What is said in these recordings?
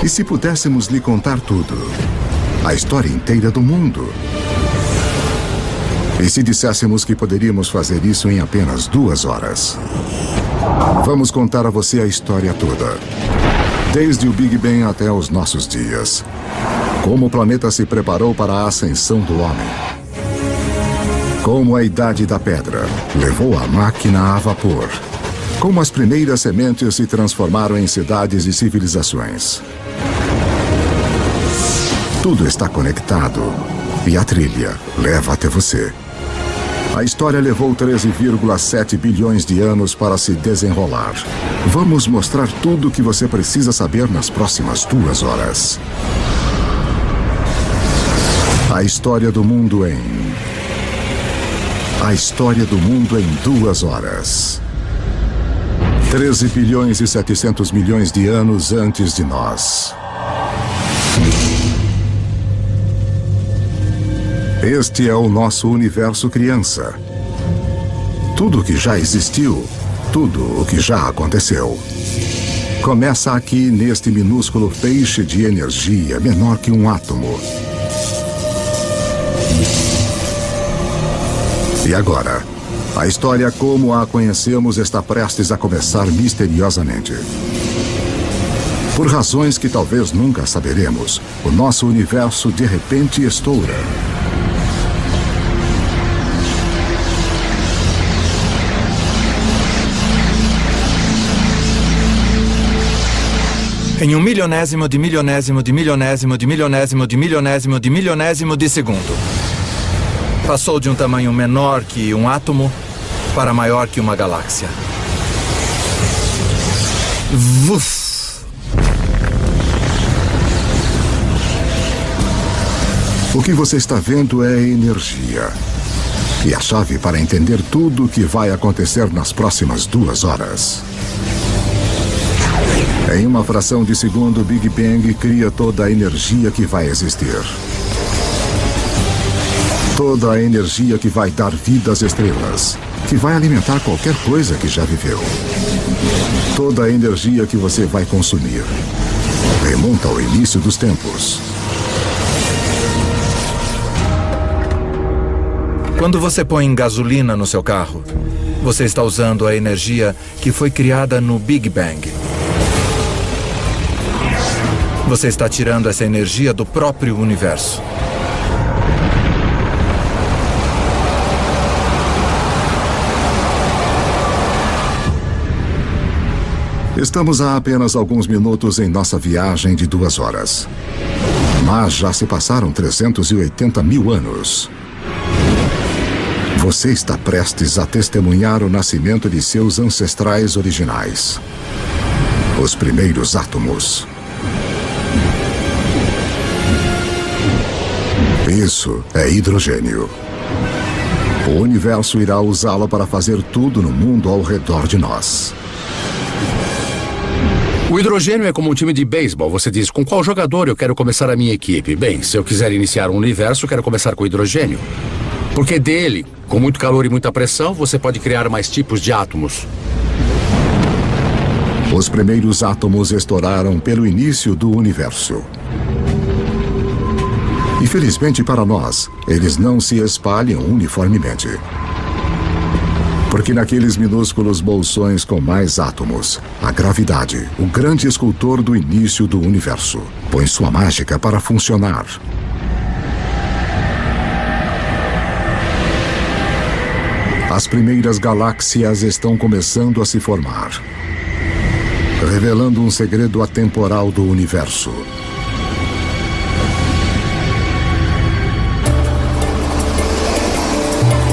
E se pudéssemos lhe contar tudo? A história inteira do mundo? E se disséssemos que poderíamos fazer isso em apenas 2 horas? Vamos contar a você a história toda. Desde o Big Bang até os nossos dias. Como o planeta se preparou para a ascensão do homem. Como a Idade da Pedra levou a máquina a vapor. Como as primeiras sementes se transformaram em cidades e civilizações. Tudo está conectado e a trilha leva até você. A história levou 13,7 bilhões de anos para se desenrolar. Vamos mostrar tudo o que você precisa saber nas próximas 2 horas. A história do mundo em... A história do mundo em 2 horas. 13 bilhões e 700 milhões de anos antes de nós. Este é o nosso universo criança. Tudo o que já existiu, tudo o que já aconteceu. Começa aqui neste minúsculo feixe de energia menor que um átomo. E agora, a história como a conhecemos está prestes a começar misteriosamente. Por razões que talvez nunca saberemos, o nosso universo de repente estoura. Em 1 milionésimo de milionésimo de milionésimo de milionésimo de milionésimo de milionésimo de segundo. Passou de um tamanho menor que um átomo para maior que uma galáxia. Vuf! O que você está vendo é energia. E a chave para entender tudo o que vai acontecer nas próximas 2 horas. Em uma fração de segundo, o Big Bang cria toda a energia que vai existir. Toda a energia que vai dar vida às estrelas, que vai alimentar qualquer coisa que já viveu. Toda a energia que você vai consumir remonta ao início dos tempos. Quando você põe gasolina no seu carro, você está usando a energia que foi criada no Big Bang. Você está tirando essa energia do próprio universo. Estamos há apenas alguns minutos em nossa viagem de 2 horas. Mas já se passaram 380 mil anos. Você está prestes a testemunhar o nascimento de seus ancestrais originais. Os primeiros átomos. Isso é hidrogênio. O universo irá usá-lo para fazer tudo no mundo ao redor de nós. O hidrogênio é como um time de beisebol. Você diz, com qual jogador eu quero começar a minha equipe? Bem, se eu quiser iniciar um universo, quero começar com hidrogênio. Porque dele, com muito calor e muita pressão, você pode criar mais tipos de átomos. Os primeiros átomos estouraram pelo início do universo. Infelizmente para nós, eles não se espalham uniformemente. Porque naqueles minúsculos bolsões com mais átomos, a gravidade, o grande escultor do início do universo, põe sua mágica para funcionar. As primeiras galáxias estão começando a se formar, revelando um segredo atemporal do universo.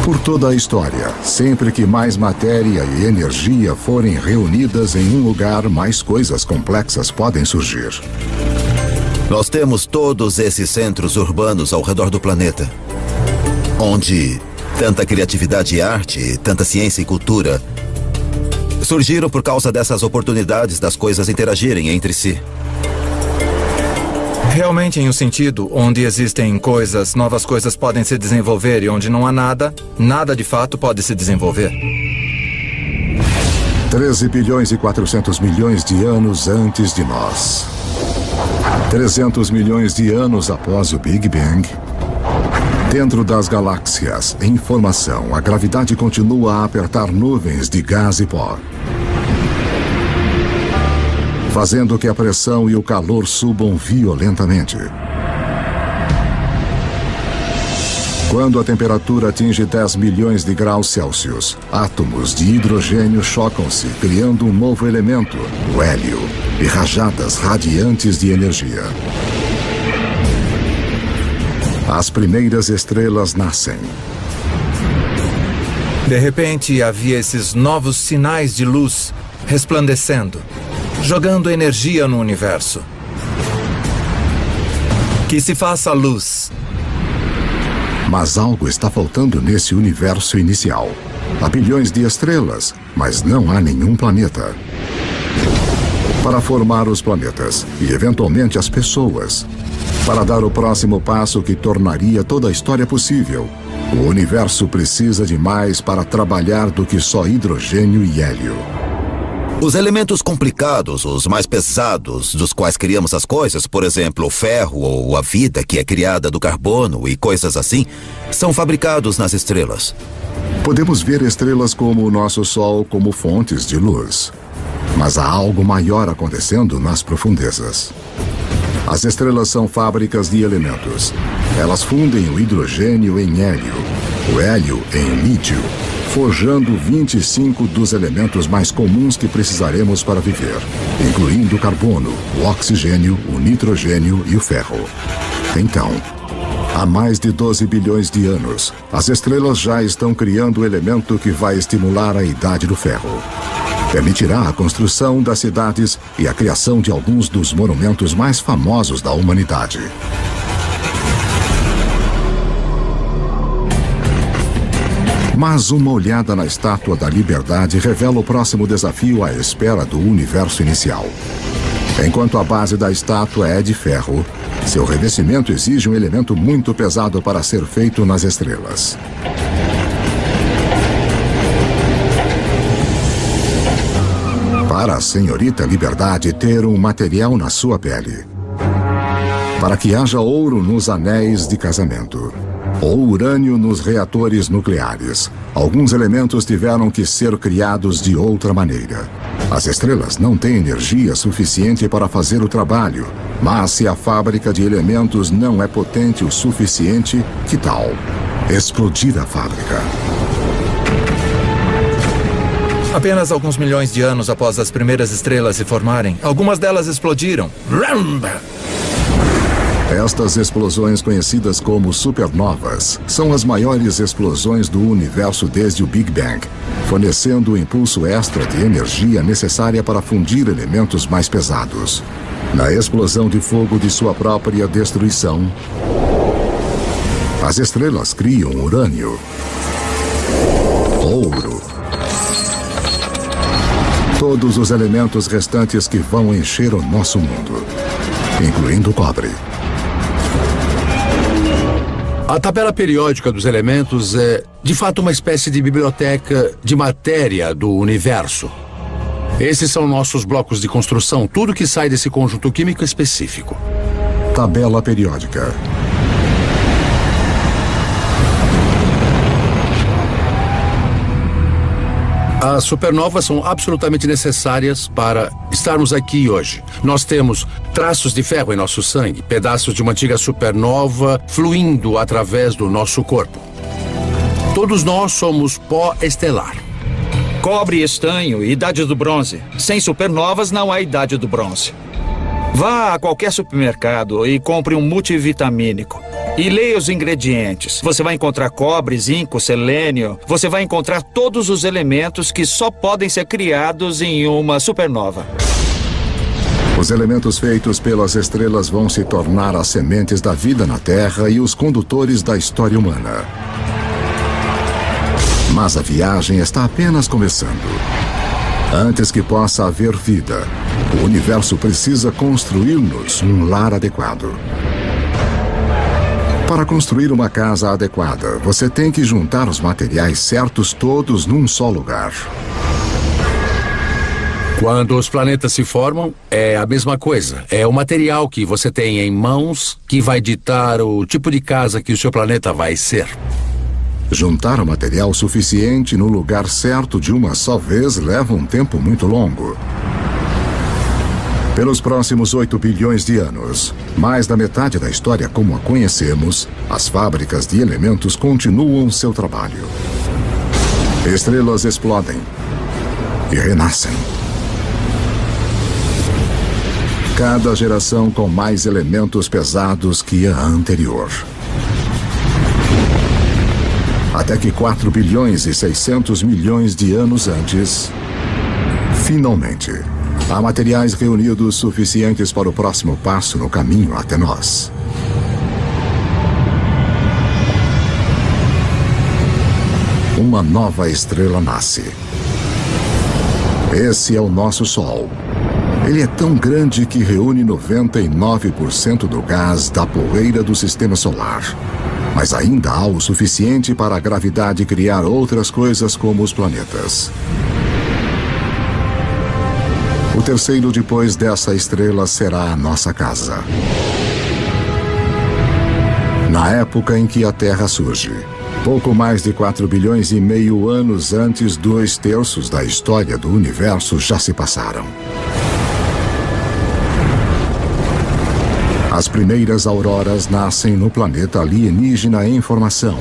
Por toda a história, sempre que mais matéria e energia forem reunidas em um lugar, mais coisas complexas podem surgir. Nós temos todos esses centros urbanos ao redor do planeta, onde tanta criatividade e arte, tanta ciência e cultura surgiram por causa dessas oportunidades das coisas interagirem entre si. Realmente em um sentido onde existem coisas, novas coisas podem se desenvolver e onde não há nada, nada de fato pode se desenvolver. 13 bilhões e 400 milhões de anos antes de nós. 300 milhões de anos após o Big Bang, dentro das galáxias, em formação, a gravidade continua a apertar nuvens de gás e pó, fazendo que a pressão e o calor subam violentamente. Quando a temperatura atinge 10 milhões de graus Celsius, átomos de hidrogênio chocam-se, criando um novo elemento, o hélio, e rajadas radiantes de energia. As primeiras estrelas nascem. De repente, havia esses novos sinais de luz resplandecendo, jogando energia no universo. Que se faça luz. Mas algo está faltando nesse universo inicial. Há bilhões de estrelas, mas não há nenhum planeta. Para formar os planetas e, eventualmente, as pessoas, para dar o próximo passo que tornaria toda a história possível, o universo precisa de mais para trabalhar do que só hidrogênio e hélio. Os elementos complicados, os mais pesados, dos quais criamos as coisas, por exemplo, o ferro ou a vida que é criada do carbono e coisas assim, são fabricados nas estrelas. Podemos ver estrelas como o nosso Sol como fontes de luz. Mas há algo maior acontecendo nas profundezas. As estrelas são fábricas de elementos. Elas fundem o hidrogênio em hélio, o hélio em lítio, forjando 25 dos elementos mais comuns que precisaremos para viver, incluindo o carbono, o oxigênio, o nitrogênio e o ferro. Então, há mais de 12 bilhões de anos, as estrelas já estão criando o elemento que vai estimular a idade do ferro. Permitirá a construção das cidades e a criação de alguns dos monumentos mais famosos da humanidade. Mas uma olhada na Estátua da Liberdade revela o próximo desafio à espera do universo inicial. Enquanto a base da estátua é de ferro, seu revestimento exige um elemento muito pesado para ser feito nas estrelas. Para a senhorita Liberdade ter um material na sua pele. Para que haja ouro nos anéis de casamento. Ou urânio nos reatores nucleares. Alguns elementos tiveram que ser criados de outra maneira. As estrelas não têm energia suficiente para fazer o trabalho, mas se a fábrica de elementos não é potente o suficiente, que tal explodir a fábrica? Apenas alguns milhões de anos após as primeiras estrelas se formarem, algumas delas explodiram. Estas explosões, conhecidas como supernovas, são as maiores explosões do universo desde o Big Bang, fornecendo o impulso extra de energia necessária para fundir elementos mais pesados. Na explosão de fogo de sua própria destruição, as estrelas criam urânio, ouro, todos os elementos restantes que vão encher o nosso mundo, incluindo o cobre. A tabela periódica dos elementos é, de fato, uma espécie de biblioteca de matéria do universo. Esses são nossos blocos de construção, tudo que sai desse conjunto químico específico. Tabela periódica. As supernovas são absolutamente necessárias para estarmos aqui hoje. Nós temos traços de ferro em nosso sangue, pedaços de uma antiga supernova fluindo através do nosso corpo. Todos nós somos pó estelar. Cobre e estanho, idade do bronze. Sem supernovas não há idade do bronze. Vá a qualquer supermercado e compre um multivitamínico. E leia os ingredientes. Você vai encontrar cobre, zinco, selênio. Você vai encontrar todos os elementos que só podem ser criados em uma supernova. Os elementos feitos pelas estrelas vão se tornar as sementes da vida na Terra e os condutores da história humana. Mas a viagem está apenas começando. Antes que possa haver vida, o universo precisa construir-nos um lar adequado. Para construir uma casa adequada, você tem que juntar os materiais certos todos num só lugar. Quando os planetas se formam, é a mesma coisa. É o material que você tem em mãos que vai ditar o tipo de casa que o seu planeta vai ser. Juntar o material suficiente no lugar certo de uma só vez leva um tempo muito longo. Pelos próximos 8 bilhões de anos, mais da metade da história como a conhecemos, as fábricas de elementos continuam seu trabalho. Estrelas explodem e renascem. Cada geração com mais elementos pesados que a anterior. Até que 4 bilhões e 600 milhões de anos antes, finalmente, há materiais reunidos suficientes para o próximo passo no caminho até nós. Uma nova estrela nasce. Esse é o nosso Sol. Ele é tão grande que reúne 99% do gás da poeira do sistema solar. Mas ainda há o suficiente para a gravidade criar outras coisas como os planetas. O terceiro depois dessa estrela será a nossa casa. Na época em que a Terra surge, pouco mais de 4 bilhões e meio anos antes, 2/3 da história do universo já se passaram. As primeiras auroras nascem no planeta alienígena em formação.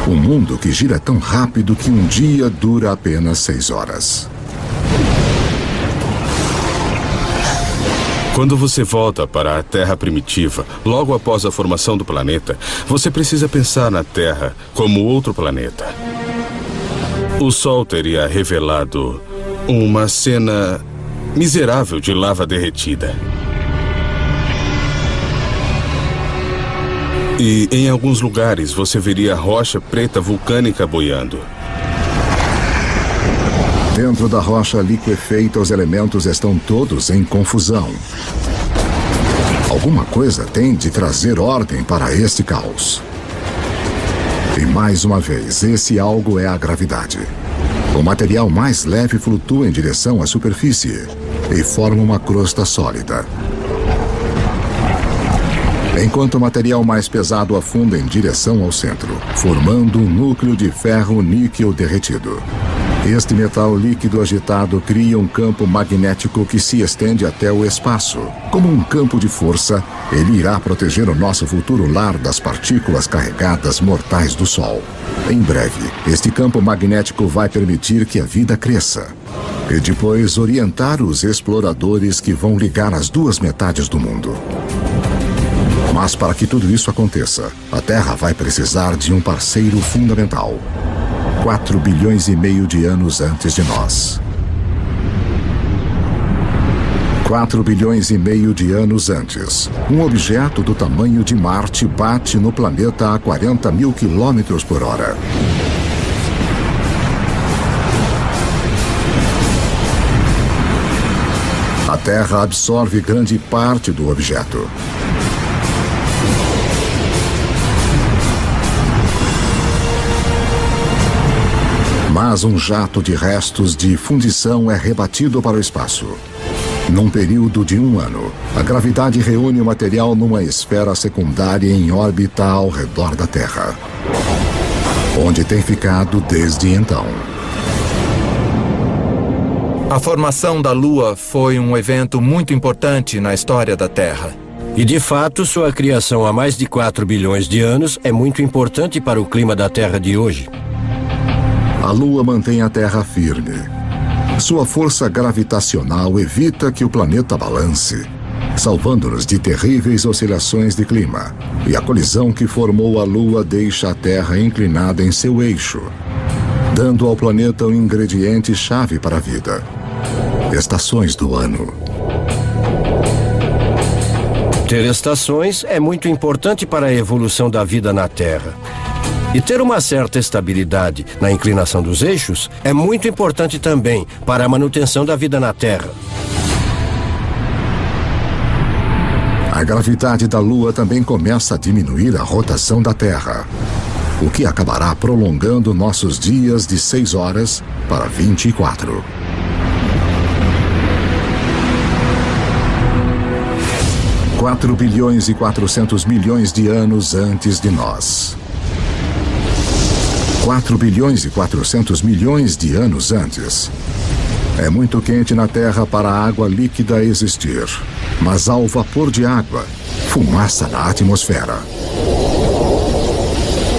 Um mundo que gira tão rápido que um dia dura apenas 6 horas. Quando você volta para a Terra primitiva, logo após a formação do planeta, você precisa pensar na Terra como outro planeta. O Sol teria revelado uma cena miserável de lava derretida. E em alguns lugares você veria rocha preta vulcânica boiando. Dentro da rocha liquefeita, os elementos estão todos em confusão. Alguma coisa tem de trazer ordem para este caos. E mais uma vez, esse algo é a gravidade. O material mais leve flutua em direção à superfície e forma uma crosta sólida. Enquanto o material mais pesado afunda em direção ao centro, formando um núcleo de ferro-níquel derretido. Este metal líquido agitado cria um campo magnético que se estende até o espaço. Como um campo de força, ele irá proteger o nosso futuro lar das partículas carregadas mortais do Sol. Em breve, este campo magnético vai permitir que a vida cresça. E depois orientar os exploradores que vão ligar as duas metades do mundo. Mas para que tudo isso aconteça, a Terra vai precisar de um parceiro fundamental. 4 bilhões e meio de anos antes de nós. 4 bilhões e meio de anos antes, um objeto do tamanho de Marte bate no planeta a 40 mil quilômetros por hora. A Terra absorve grande parte do objeto. Mas um jato de restos de fundição é rebatido para o espaço. Num período de 1 ano, a gravidade reúne o material numa esfera secundária em órbita ao redor da Terra, onde tem ficado desde então. A formação da Lua foi um evento muito importante na história da Terra. E de fato, sua criação há mais de 4 bilhões de anos é muito importante para o clima da Terra de hoje. A Lua mantém a Terra firme. Sua força gravitacional evita que o planeta balance, salvando-nos de terríveis oscilações de clima. E a colisão que formou a Lua deixa a Terra inclinada em seu eixo, dando ao planeta um ingrediente-chave para a vida: estações do ano. Ter estações é muito importante para a evolução da vida na Terra. E ter uma certa estabilidade na inclinação dos eixos é muito importante também para a manutenção da vida na Terra. A gravidade da Lua também começa a diminuir a rotação da Terra, o que acabará prolongando nossos dias de 6 horas para 24. 4 bilhões e 400 milhões de anos antes de nós. 4 bilhões e 400 milhões de anos antes. É muito quente na Terra para a água líquida existir, mas há o vapor de água, fumaça na atmosfera.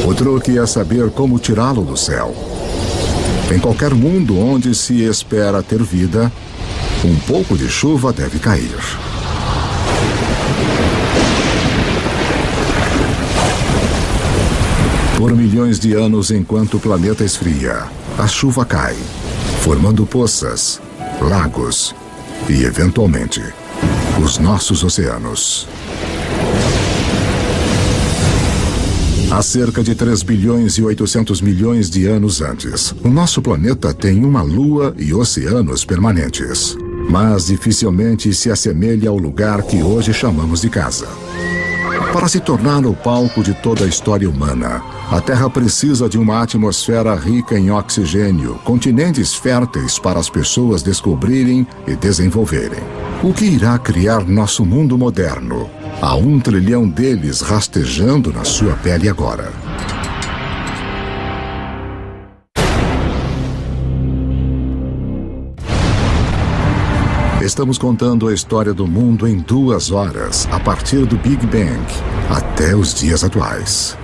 O truque é saber como tirá-lo do céu. Em qualquer mundo onde se espera ter vida, um pouco de chuva deve cair. Por milhões de anos, enquanto o planeta esfria, a chuva cai, formando poças, lagos e, eventualmente, os nossos oceanos. Há cerca de 3 bilhões e 800 milhões de anos antes, o nosso planeta tem uma lua e oceanos permanentes, mas dificilmente se assemelha ao lugar que hoje chamamos de casa. Para se tornar o palco de toda a história humana, a Terra precisa de uma atmosfera rica em oxigênio, continentes férteis para as pessoas descobrirem e desenvolverem. O que irá criar nosso mundo moderno? Há 1 trilhão deles rastejando na sua pele agora. Estamos contando a história do mundo em 2 horas, a partir do Big Bang até os dias atuais.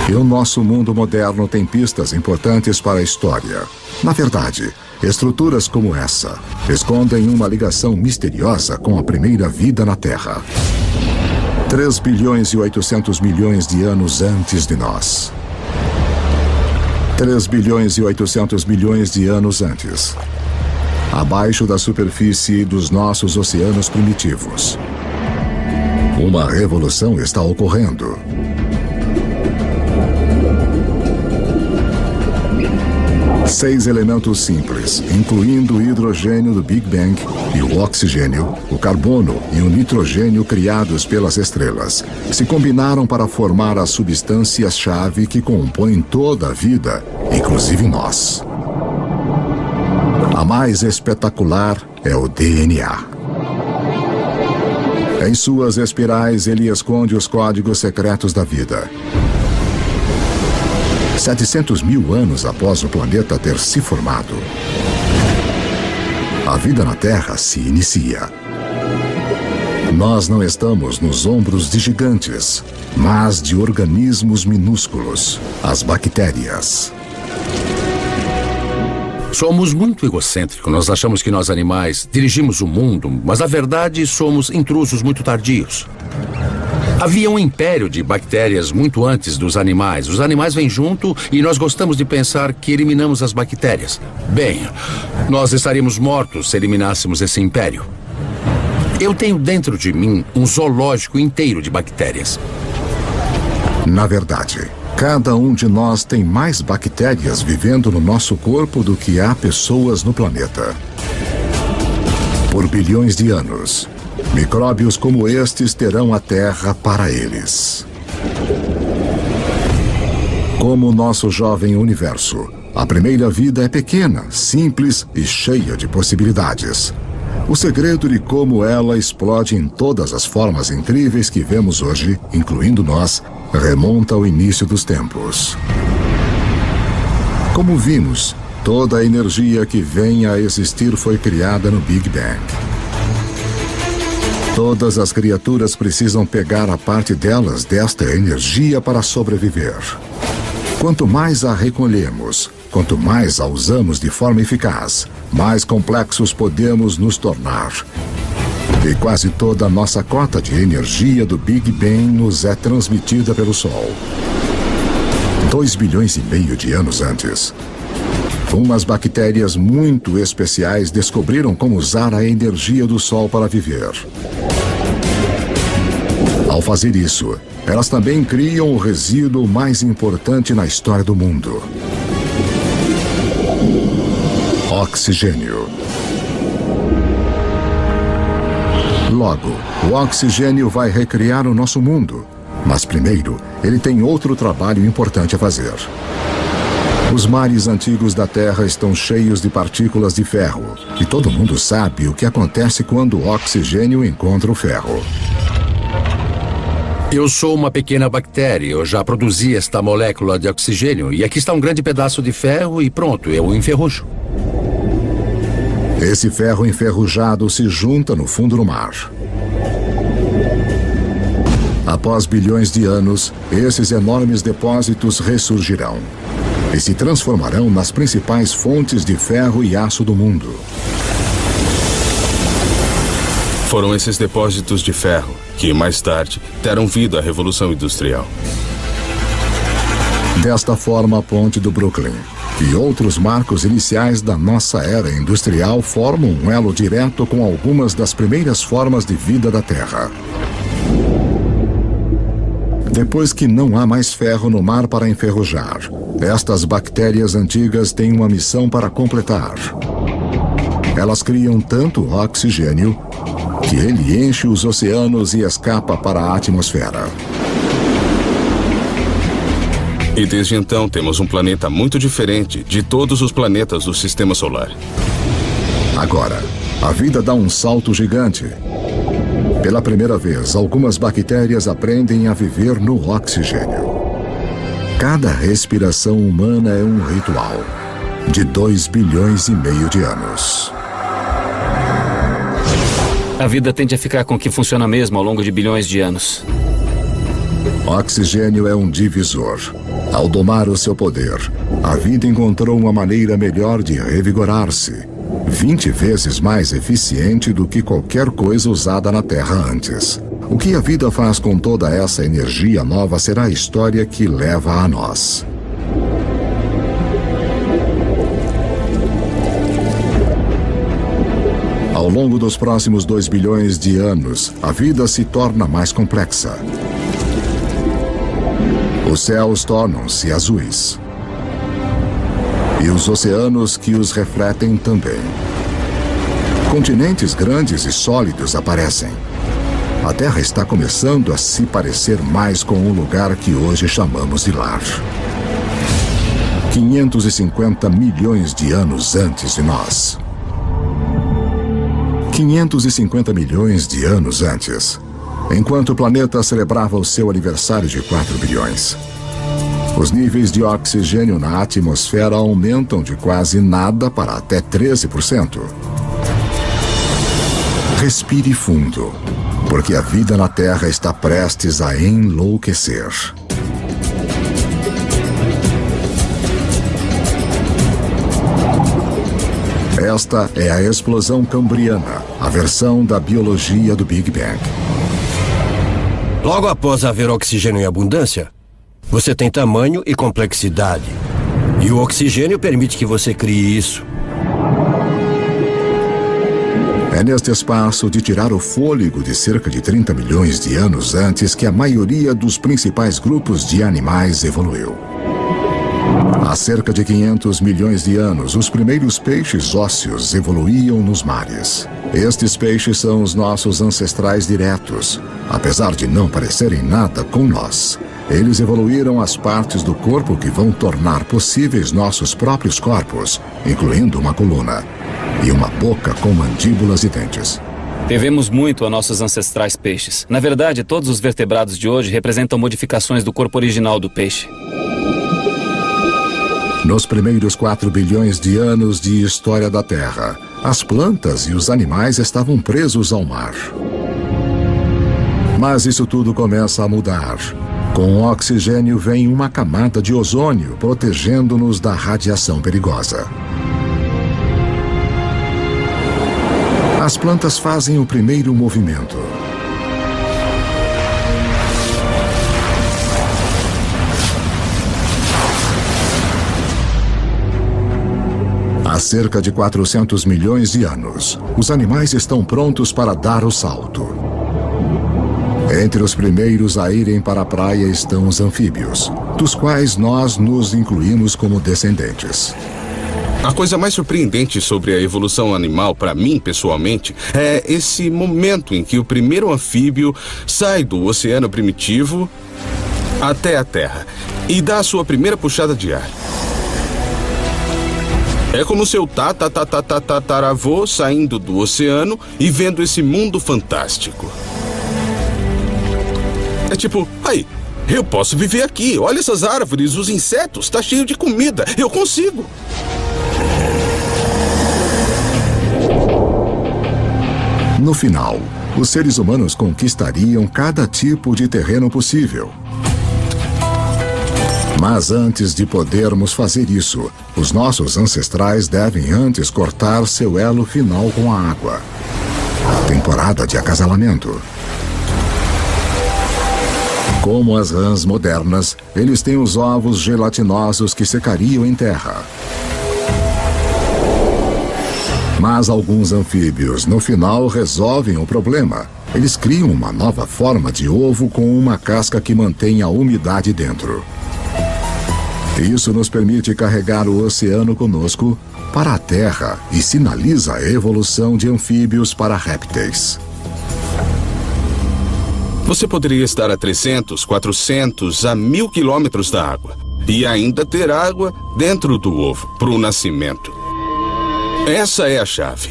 E o nosso mundo moderno tem pistas importantes para a história. Na verdade, estruturas como essa escondem uma ligação misteriosa com a primeira vida na Terra. 3 bilhões e 800 milhões de anos antes de nós. 3 bilhões e 800 milhões de anos antes. Abaixo da superfície dos nossos oceanos primitivos. Uma revolução está ocorrendo. Seis elementos simples, incluindo o hidrogênio do Big Bang e o oxigênio, o carbono e o nitrogênio criados pelas estrelas, se combinaram para formar as substâncias-chave que compõem toda a vida, inclusive nós. A mais espetacular é o DNA. Em suas espirais, ele esconde os códigos secretos da vida. 700 mil anos após o planeta ter se formado, a vida na Terra se inicia. Nós não estamos nos ombros de gigantes, mas de organismos minúsculos, as bactérias. Somos muito egocêntricos. Nós achamos que nós animais dirigimos o mundo, mas na verdade somos intrusos muito tardios. Havia um império de bactérias muito antes dos animais. Os animais vêm junto e nós gostamos de pensar que eliminamos as bactérias. Bem, nós estaríamos mortos se eliminássemos esse império. Eu tenho dentro de mim um zoológico inteiro de bactérias. Na verdade, cada um de nós tem mais bactérias vivendo no nosso corpo do que há pessoas no planeta. Por bilhões de anos, micróbios como estes terão a Terra para eles. Como o nosso jovem universo, a primeira vida é pequena, simples e cheia de possibilidades. O segredo de como ela explode em todas as formas incríveis que vemos hoje, incluindo nós, remonta ao início dos tempos. Como vimos, toda a energia que vem a existir foi criada no Big Bang. Todas as criaturas precisam pegar a parte delas desta energia para sobreviver. Quanto mais a recolhemos, quanto mais a usamos de forma eficaz, mais complexos podemos nos tornar. E quase toda a nossa cota de energia do Big Bang nos é transmitida pelo Sol. 2,5 bilhões de anos antes, umas bactérias muito especiais descobriram como usar a energia do Sol para viver. Ao fazer isso, elas também criam o resíduo mais importante na história do mundo: oxigênio. Logo, o oxigênio vai recriar o nosso mundo. Mas primeiro, ele tem outro trabalho importante a fazer. Os mares antigos da Terra estão cheios de partículas de ferro. E todo mundo sabe o que acontece quando o oxigênio encontra o ferro. Eu sou uma pequena bactéria. Eu já produzi esta molécula de oxigênio. E aqui está um grande pedaço de ferro e pronto, eu o enferrujo. Esse ferro enferrujado se junta no fundo do mar. Após bilhões de anos, esses enormes depósitos ressurgirão e se transformarão nas principais fontes de ferro e aço do mundo. Foram esses depósitos de ferro que, mais tarde, deram vida à Revolução Industrial. Desta forma, a Ponte do Brooklyn e outros marcos iniciais da nossa era industrial formam um elo direto com algumas das primeiras formas de vida da Terra. Depois que não há mais ferro no mar para enferrujar, estas bactérias antigas têm uma missão para completar. Elas criam tanto oxigênio que ele enche os oceanos e escapa para a atmosfera. E desde então temos um planeta muito diferente de todos os planetas do Sistema Solar. Agora, a vida dá um salto gigante. Pela primeira vez, algumas bactérias aprendem a viver no oxigênio. Cada respiração humana é um ritual de 2,5 bilhões de anos. A vida tende a ficar com o que funciona mesmo ao longo de bilhões de anos. Oxigênio é um divisor. Ao domar o seu poder, a vida encontrou uma maneira melhor de revigorar-se, 20 vezes mais eficiente do que qualquer coisa usada na Terra antes. O que a vida faz com toda essa energia nova será a história que leva a nós. Ao longo dos próximos 2 bilhões de anos, a vida se torna mais complexa. Os céus tornam-se azuis. E os oceanos que os refletem também. Continentes grandes e sólidos aparecem. A Terra está começando a se parecer mais com o lugar que hoje chamamos de lar. 550 milhões de anos antes de nós. 550 milhões de anos antes, enquanto o planeta celebrava o seu aniversário de 4 bilhões. Os níveis de oxigênio na atmosfera aumentam de quase nada para até 13%. Respire fundo, porque a vida na Terra está prestes a enlouquecer. Esta é a explosão cambriana, a versão da biologia do Big Bang. Logo após haver oxigênio em abundância, você tem tamanho e complexidade. E o oxigênio permite que você crie isso. É neste espaço de tirar o fôlego de cerca de 30 milhões de anos antes que a maioria dos principais grupos de animais evoluiu. Há cerca de 500 milhões de anos, os primeiros peixes ósseos evoluíam nos mares. Estes peixes são os nossos ancestrais diretos, apesar de não parecerem nada com nós. Eles evoluíram as partes do corpo que vão tornar possíveis nossos próprios corpos, incluindo uma coluna e uma boca com mandíbulas e dentes. Devemos muito a nossos ancestrais peixes. Na verdade, todos os vertebrados de hoje representam modificações do corpo original do peixe. Nos primeiros 4 bilhões de anos de história da Terra, as plantas e os animais estavam presos ao mar. Mas isso tudo começa a mudar. Com o oxigênio vem uma camada de ozônio protegendo-nos da radiação perigosa. As plantas fazem o primeiro movimento. Há cerca de 400 milhões de anos, os animais estão prontos para dar o salto. Entre os primeiros a irem para a praia estão os anfíbios, dos quais nós nos incluímos como descendentes. A coisa mais surpreendente sobre a evolução animal, para mim, pessoalmente, é esse momento em que o primeiro anfíbio sai do oceano primitivo até a Terra e dá a sua primeira puxada de ar. É como seu tataravô saindo do oceano e vendo esse mundo fantástico. É tipo, aí, eu posso viver aqui. Olha essas árvores, os insetos, tá cheio de comida. Eu consigo. No final, os seres humanos conquistariam cada tipo de terreno possível. Mas antes de podermos fazer isso, os nossos ancestrais devem antes cortar seu elo final com a água. Temporada de acasalamento. Como as rãs modernas, eles têm os ovos gelatinosos que secariam em terra. Mas alguns anfíbios, no final, resolvem o problema. Eles criam uma nova forma de ovo com uma casca que mantém a umidade dentro. Isso nos permite carregar o oceano conosco para a Terra e sinaliza a evolução de anfíbios para répteis. Você poderia estar a 300, 400, a 1000 quilômetros da água e ainda ter água dentro do ovo para o nascimento. Essa é a chave.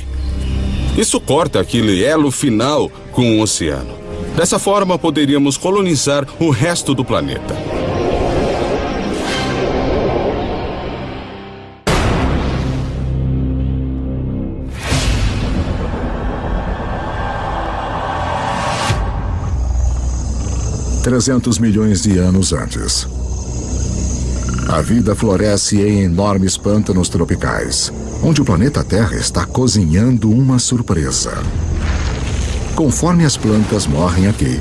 Isso corta aquele elo final com o oceano. Dessa forma, poderíamos colonizar o resto do planeta. $300 milhões de anos antes. A vida floresce em enormes pântanos tropicais, onde o planeta Terra está cozinhando uma surpresa. Conforme as plantas morrem aqui,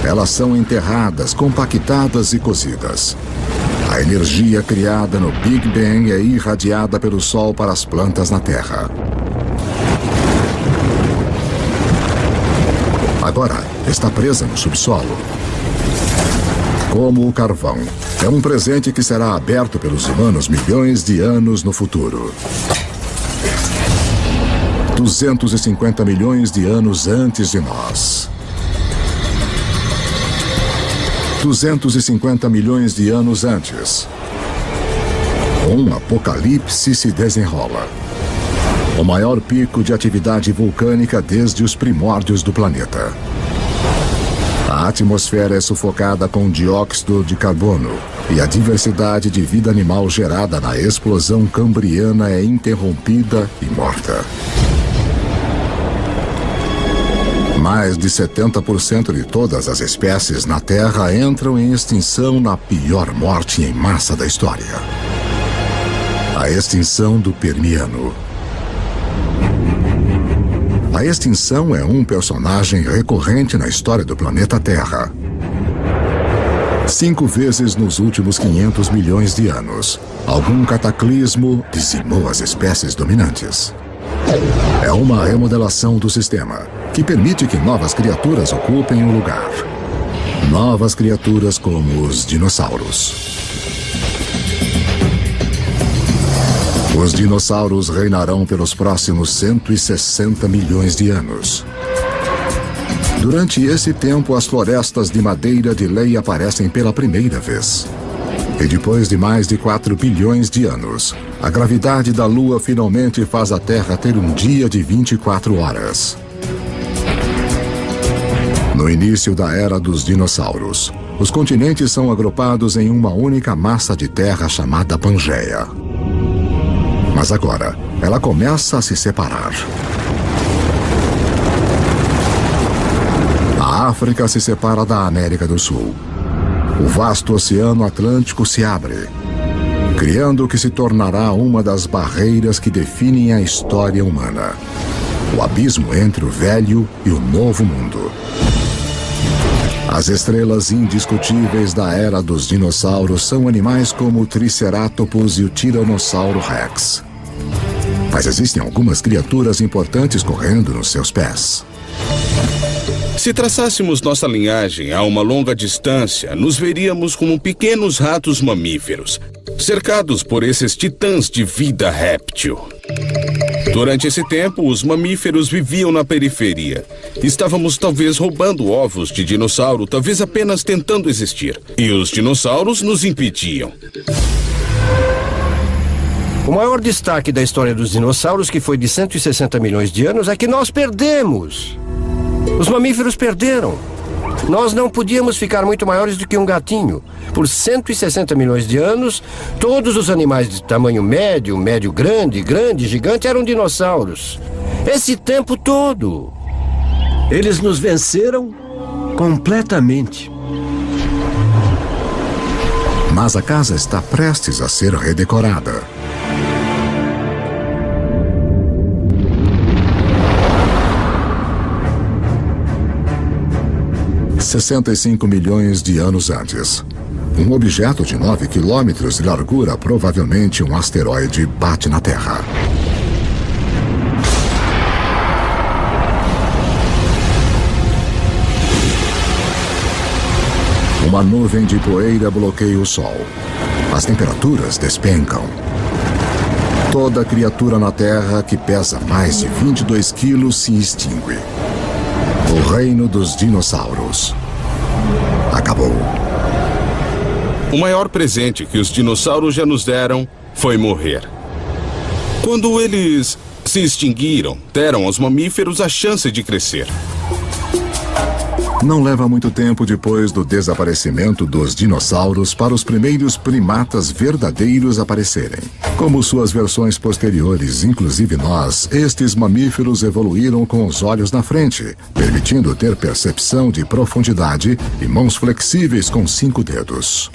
elas são enterradas, compactadas e cozidas. A energia criada no Big Bang é irradiada pelo Sol para as plantas na Terra. Agora está presa no subsolo. Como o carvão, é um presente que será aberto pelos humanos milhões de anos no futuro. 250 milhões de anos antes de nós. 250 milhões de anos antes. Um apocalipse se desenrola. O maior pico de atividade vulcânica desde os primórdios do planeta. A atmosfera é sufocada com dióxido de carbono e a diversidade de vida animal gerada na explosão cambriana é interrompida e morta. Mais de 70% de todas as espécies na Terra entram em extinção na pior morte em massa da história. A extinção do Permiano. A extinção é um personagem recorrente na história do planeta Terra. 5 vezes nos últimos 500 milhões de anos, algum cataclismo dizimou as espécies dominantes. É uma remodelação do sistema, que permite que novas criaturas ocupem o lugar. Novas criaturas como os dinossauros. Os dinossauros reinarão pelos próximos 160 milhões de anos. Durante esse tempo, as florestas de madeira de lei aparecem pela primeira vez. E depois de mais de 4 bilhões de anos, a gravidade da Lua finalmente faz a Terra ter um dia de 24 horas. No início da era dos dinossauros, os continentes são agrupados em uma única massa de terra chamada Pangeia. Mas agora, ela começa a se separar. A África se separa da América do Sul. O vasto Oceano Atlântico se abre, criando o que se tornará uma das barreiras que definem a história humana. O abismo entre o velho e o novo mundo. As estrelas indiscutíveis da era dos dinossauros são animais como o Triceratopus e o Tiranossauro Rex. Mas existem algumas criaturas importantes correndo nos seus pés. Se traçássemos nossa linhagem a uma longa distância, nos veríamos como pequenos ratos mamíferos, cercados por esses titãs de vida réptil. Durante esse tempo, os mamíferos viviam na periferia. Estávamos talvez roubando ovos de dinossauro, talvez apenas tentando existir. E os dinossauros nos impediam. O maior destaque da história dos dinossauros, que foi de 160 milhões de anos, é que nós perdemos. Os mamíferos perderam. Nós não podíamos ficar muito maiores do que um gatinho. Por 160 milhões de anos, todos os animais de tamanho médio, médio-grande, grande, gigante eram dinossauros. Esse tempo todo. Eles nos venceram completamente. Mas a casa está prestes a ser redecorada. $65 milhões de anos antes. Um objeto de 9 quilômetros de largura, provavelmente um asteroide, bate na Terra. Uma nuvem de poeira bloqueia o Sol. As temperaturas despencam. Toda criatura na Terra que pesa mais de 22 quilos se extingue. O reino dos dinossauros acabou. O maior presente que os dinossauros já nos deram foi morrer. Quando eles se extinguiram, deram aos mamíferos a chance de crescer. Não leva muito tempo depois do desaparecimento dos dinossauros para os primeiros primatas verdadeiros aparecerem. Como suas versões posteriores, inclusive nós, estes mamíferos evoluíram com os olhos na frente, permitindo ter percepção de profundidade e mãos flexíveis com 5 dedos.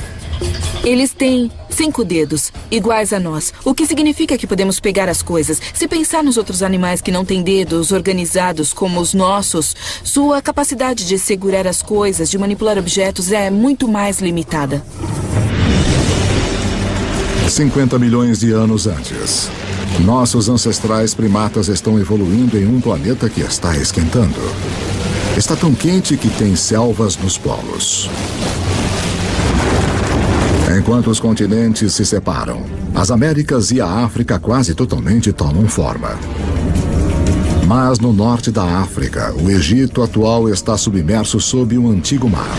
Eles têm 5 dedos, iguais a nós, o que significa que podemos pegar as coisas. Se pensar nos outros animais que não têm dedos organizados como os nossos, sua capacidade de segurar as coisas, de manipular objetos é muito mais limitada. 50 milhões de anos antes. Nossos ancestrais primatas estão evoluindo em um planeta que está esquentando. Está tão quente que tem selvas nos polos. Enquanto os continentes se separam, as Américas e a África quase totalmente tomam forma. Mas no norte da África, o Egito atual está submerso sob um antigo mar.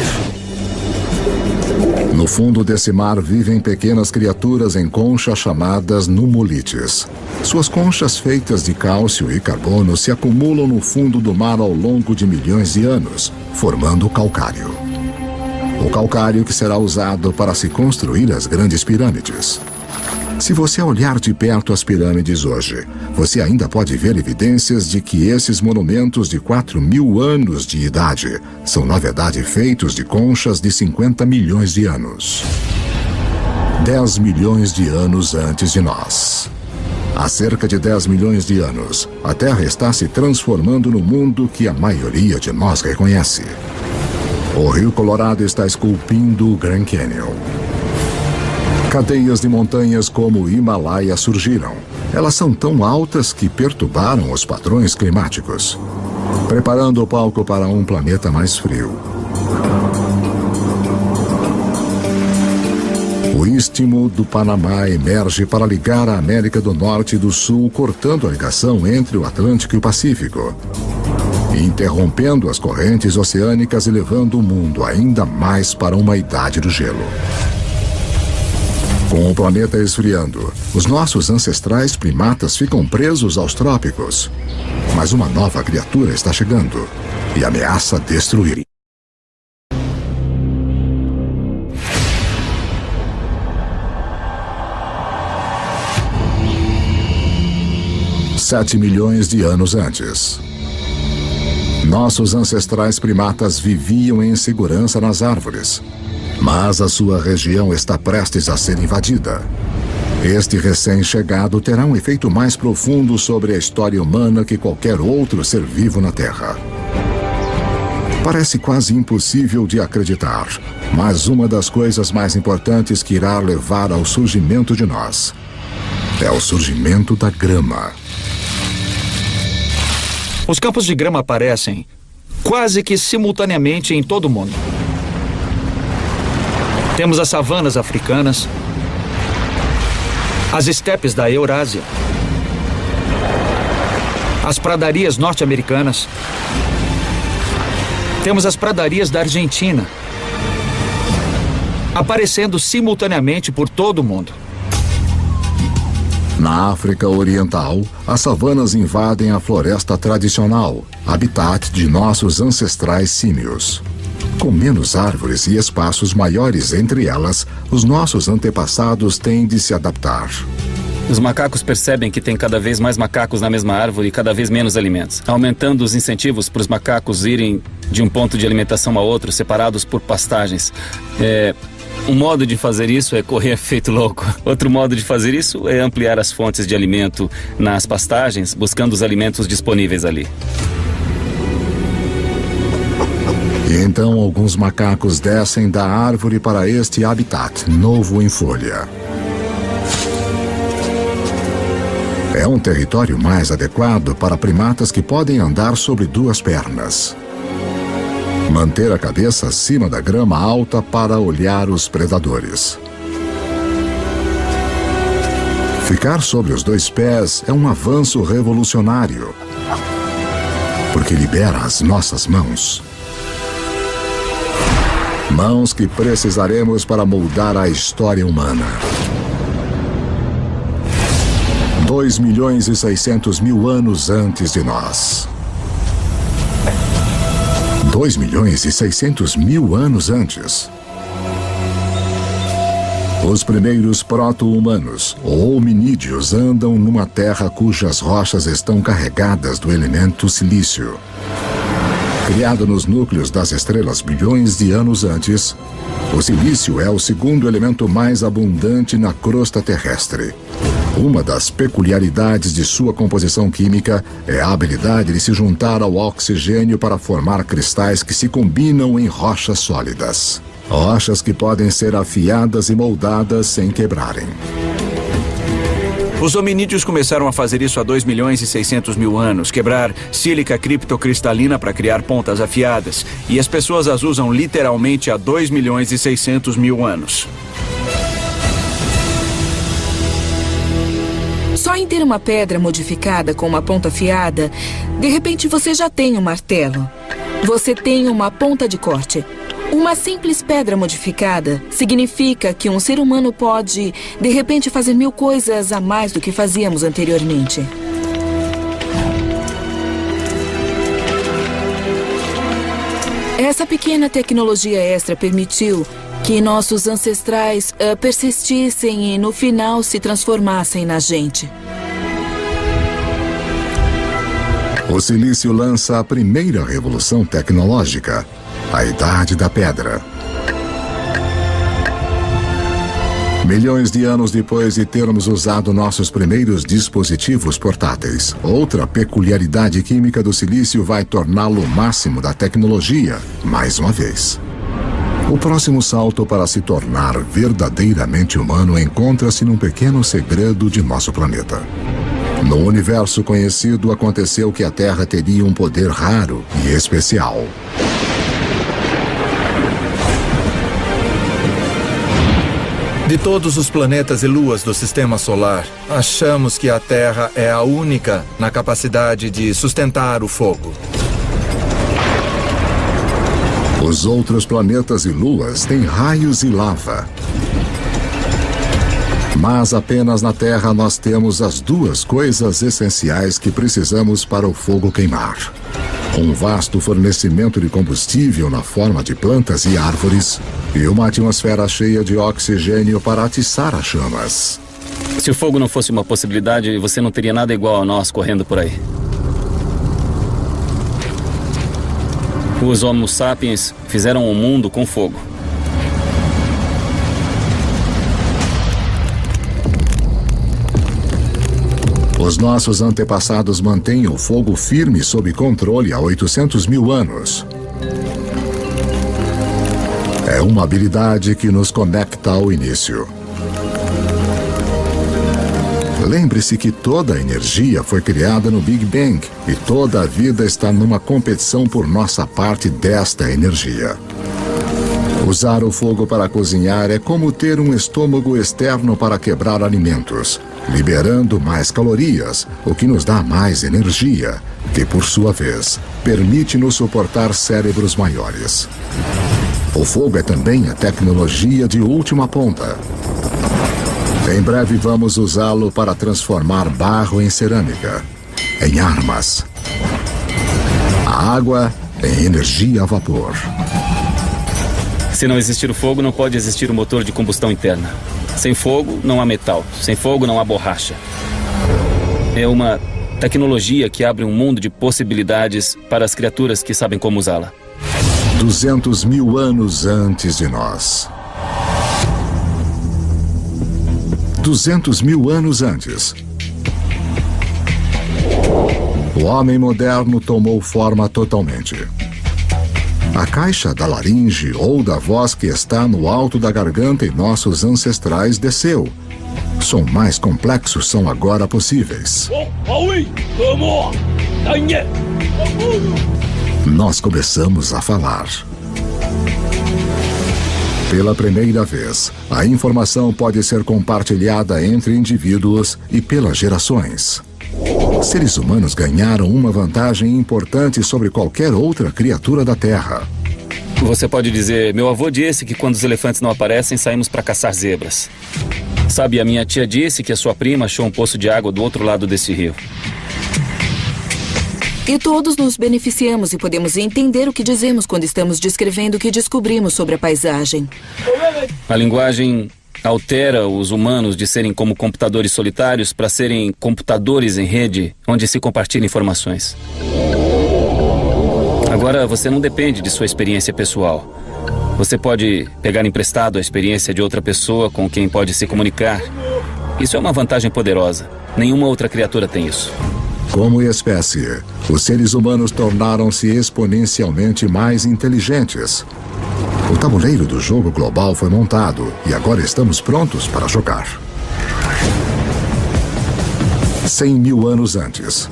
No fundo desse mar vivem pequenas criaturas em conchas chamadas nummulites. Suas conchas feitas de cálcio e carbono se acumulam no fundo do mar ao longo de milhões de anos, formando o calcário. O calcário que será usado para se construir as grandes pirâmides. Se você olhar de perto as pirâmides hoje, você ainda pode ver evidências de que esses monumentos de 4.000 anos de idade são, na verdade, feitos de conchas de 50 milhões de anos. 10 milhões de anos antes de nós. Há cerca de 10 milhões de anos, a Terra está se transformando no mundo que a maioria de nós reconhece. O Rio Colorado está esculpindo o Grand Canyon. Cadeias de montanhas como o Himalaia surgiram. Elas são tão altas que perturbaram os padrões climáticos, preparando o palco para um planeta mais frio. O Istmo do Panamá emerge para ligar a América do Norte e do Sul, cortando a ligação entre o Atlântico e o Pacífico, interrompendo as correntes oceânicas e levando o mundo ainda mais para uma idade do gelo. Com o planeta esfriando, os nossos ancestrais primatas ficam presos aos trópicos. Mas uma nova criatura está chegando e ameaça destruir. Sete milhões de anos antes. Nossos ancestrais primatas viviam em segurança nas árvores. Mas a sua região está prestes a ser invadida. Este recém-chegado terá um efeito mais profundo sobre a história humana que qualquer outro ser vivo na Terra. Parece quase impossível de acreditar, mas uma das coisas mais importantes que irá levar ao surgimento de nós é o surgimento da grama. Os campos de grama aparecem quase que simultaneamente em todo o mundo. Temos as savanas africanas, as estepes da Eurásia, as pradarias norte-americanas, temos as pradarias da Argentina, aparecendo simultaneamente por todo o mundo. Na África Oriental, as savanas invadem a floresta tradicional, habitat de nossos ancestrais símios. Com menos árvores e espaços maiores entre elas, os nossos antepassados têm de se adaptar. Os macacos percebem que tem cada vez mais macacos na mesma árvore e cada vez menos alimentos, aumentando os incentivos para os macacos irem de um ponto de alimentação a outro, separados por pastagens. Um modo de fazer isso é correr feito louco. Outro modo de fazer isso é ampliar as fontes de alimento nas pastagens, buscando os alimentos disponíveis ali. E então alguns macacos descem da árvore para este habitat novo em folha. É um território mais adequado para primatas que podem andar sobre duas pernas. Manter a cabeça acima da grama alta para olhar os predadores. Ficar sobre os dois pés é um avanço revolucionário, porque libera as nossas mãos. Mãos que precisaremos para moldar a história humana. 2.600.000 anos antes de nós. 2.600.000 anos antes. Os primeiros proto-humanos, ou hominídeos, andam numa terra cujas rochas estão carregadas do elemento silício. Criado nos núcleos das estrelas bilhões de anos antes, o silício é o segundo elemento mais abundante na crosta terrestre. Uma das peculiaridades de sua composição química é a habilidade de se juntar ao oxigênio para formar cristais que se combinam em rochas sólidas. Rochas que podem ser afiadas e moldadas sem quebrarem. Os hominídeos começaram a fazer isso há 2.600.000 anos, quebrar sílica criptocristalina para criar pontas afiadas. E as pessoas as usam literalmente há 2.600.000 anos. Só em ter uma pedra modificada com uma ponta afiada, de repente você já tem um martelo. Você tem uma ponta de corte. Uma simples pedra modificada significa que um ser humano pode, de repente, fazer 1000 coisas a mais do que fazíamos anteriormente. Essa pequena tecnologia extra permitiu que nossos ancestrais persistissem e, no final, se transformassem na gente. O silício lança a primeira revolução tecnológica, a Idade da Pedra. Milhões de anos depois de termos usado nossos primeiros dispositivos portáteis, outra peculiaridade química do silício vai torná-lo o máximo da tecnologia, mais uma vez. O próximo salto para se tornar verdadeiramente humano encontra-se num pequeno segredo de nosso planeta. No universo conhecido, aconteceu que a Terra teria um poder raro e especial. De todos os planetas e luas do Sistema Solar, achamos que a Terra é a única na capacidade de sustentar o fogo. Os outros planetas e luas têm raios e lava. Mas apenas na Terra nós temos as duas coisas essenciais que precisamos para o fogo queimar. Um vasto fornecimento de combustível na forma de plantas e árvores e uma atmosfera cheia de oxigênio para atiçar as chamas. Se o fogo não fosse uma possibilidade, você não teria nada igual a nós correndo por aí. Os Homo sapiens fizeram um mundo com fogo. Os nossos antepassados mantêm o fogo firme sob controle há 800.000 anos. É uma habilidade que nos conecta ao início. Lembre-se que toda a energia foi criada no Big Bang e toda a vida está numa competição por nossa parte desta energia. Usar o fogo para cozinhar é como ter um estômago externo para quebrar alimentos, liberando mais calorias, o que nos dá mais energia, que por sua vez permite-nos suportar cérebros maiores. O fogo é também a tecnologia de última ponta. Em breve vamos usá-lo para transformar barro em cerâmica, em armas, a água em energia a vapor Se não existir o fogo, não pode existir o motor de combustão interna. Sem fogo, não há metal. Sem fogo, não há borracha. É uma tecnologia que abre um mundo de possibilidades para as criaturas que sabem como usá-la. 200 mil anos antes de nós. 200 mil anos antes. O homem moderno tomou forma totalmente. A caixa da laringe ou da voz que está no alto da garganta em nossos ancestrais desceu. Som mais complexos são agora possíveis. Nós começamos a falar. Pela primeira vez, a informação pode ser compartilhada entre indivíduos e pelas gerações. Seres humanos ganharam uma vantagem importante sobre qualquer outra criatura da Terra. Você pode dizer, meu avô disse que quando os elefantes não aparecem, saímos para caçar zebras. Sabe, a minha tia disse que a sua prima achou um poço de água do outro lado desse rio. E todos nos beneficiamos e podemos entender o que dizemos quando estamos descrevendo o que descobrimos sobre a paisagem. A linguagem altera os humanos de serem como computadores solitários para serem computadores em rede, onde se compartilham informações. Agora, você não depende de sua experiência pessoal. Você pode pegar emprestado a experiência de outra pessoa com quem pode se comunicar. Isso é uma vantagem poderosa. Nenhuma outra criatura tem isso. Como espécie, os seres humanos tornaram-se exponencialmente mais inteligentes. O tabuleiro do jogo global foi montado e agora estamos prontos para jogar. 100 mil anos antes.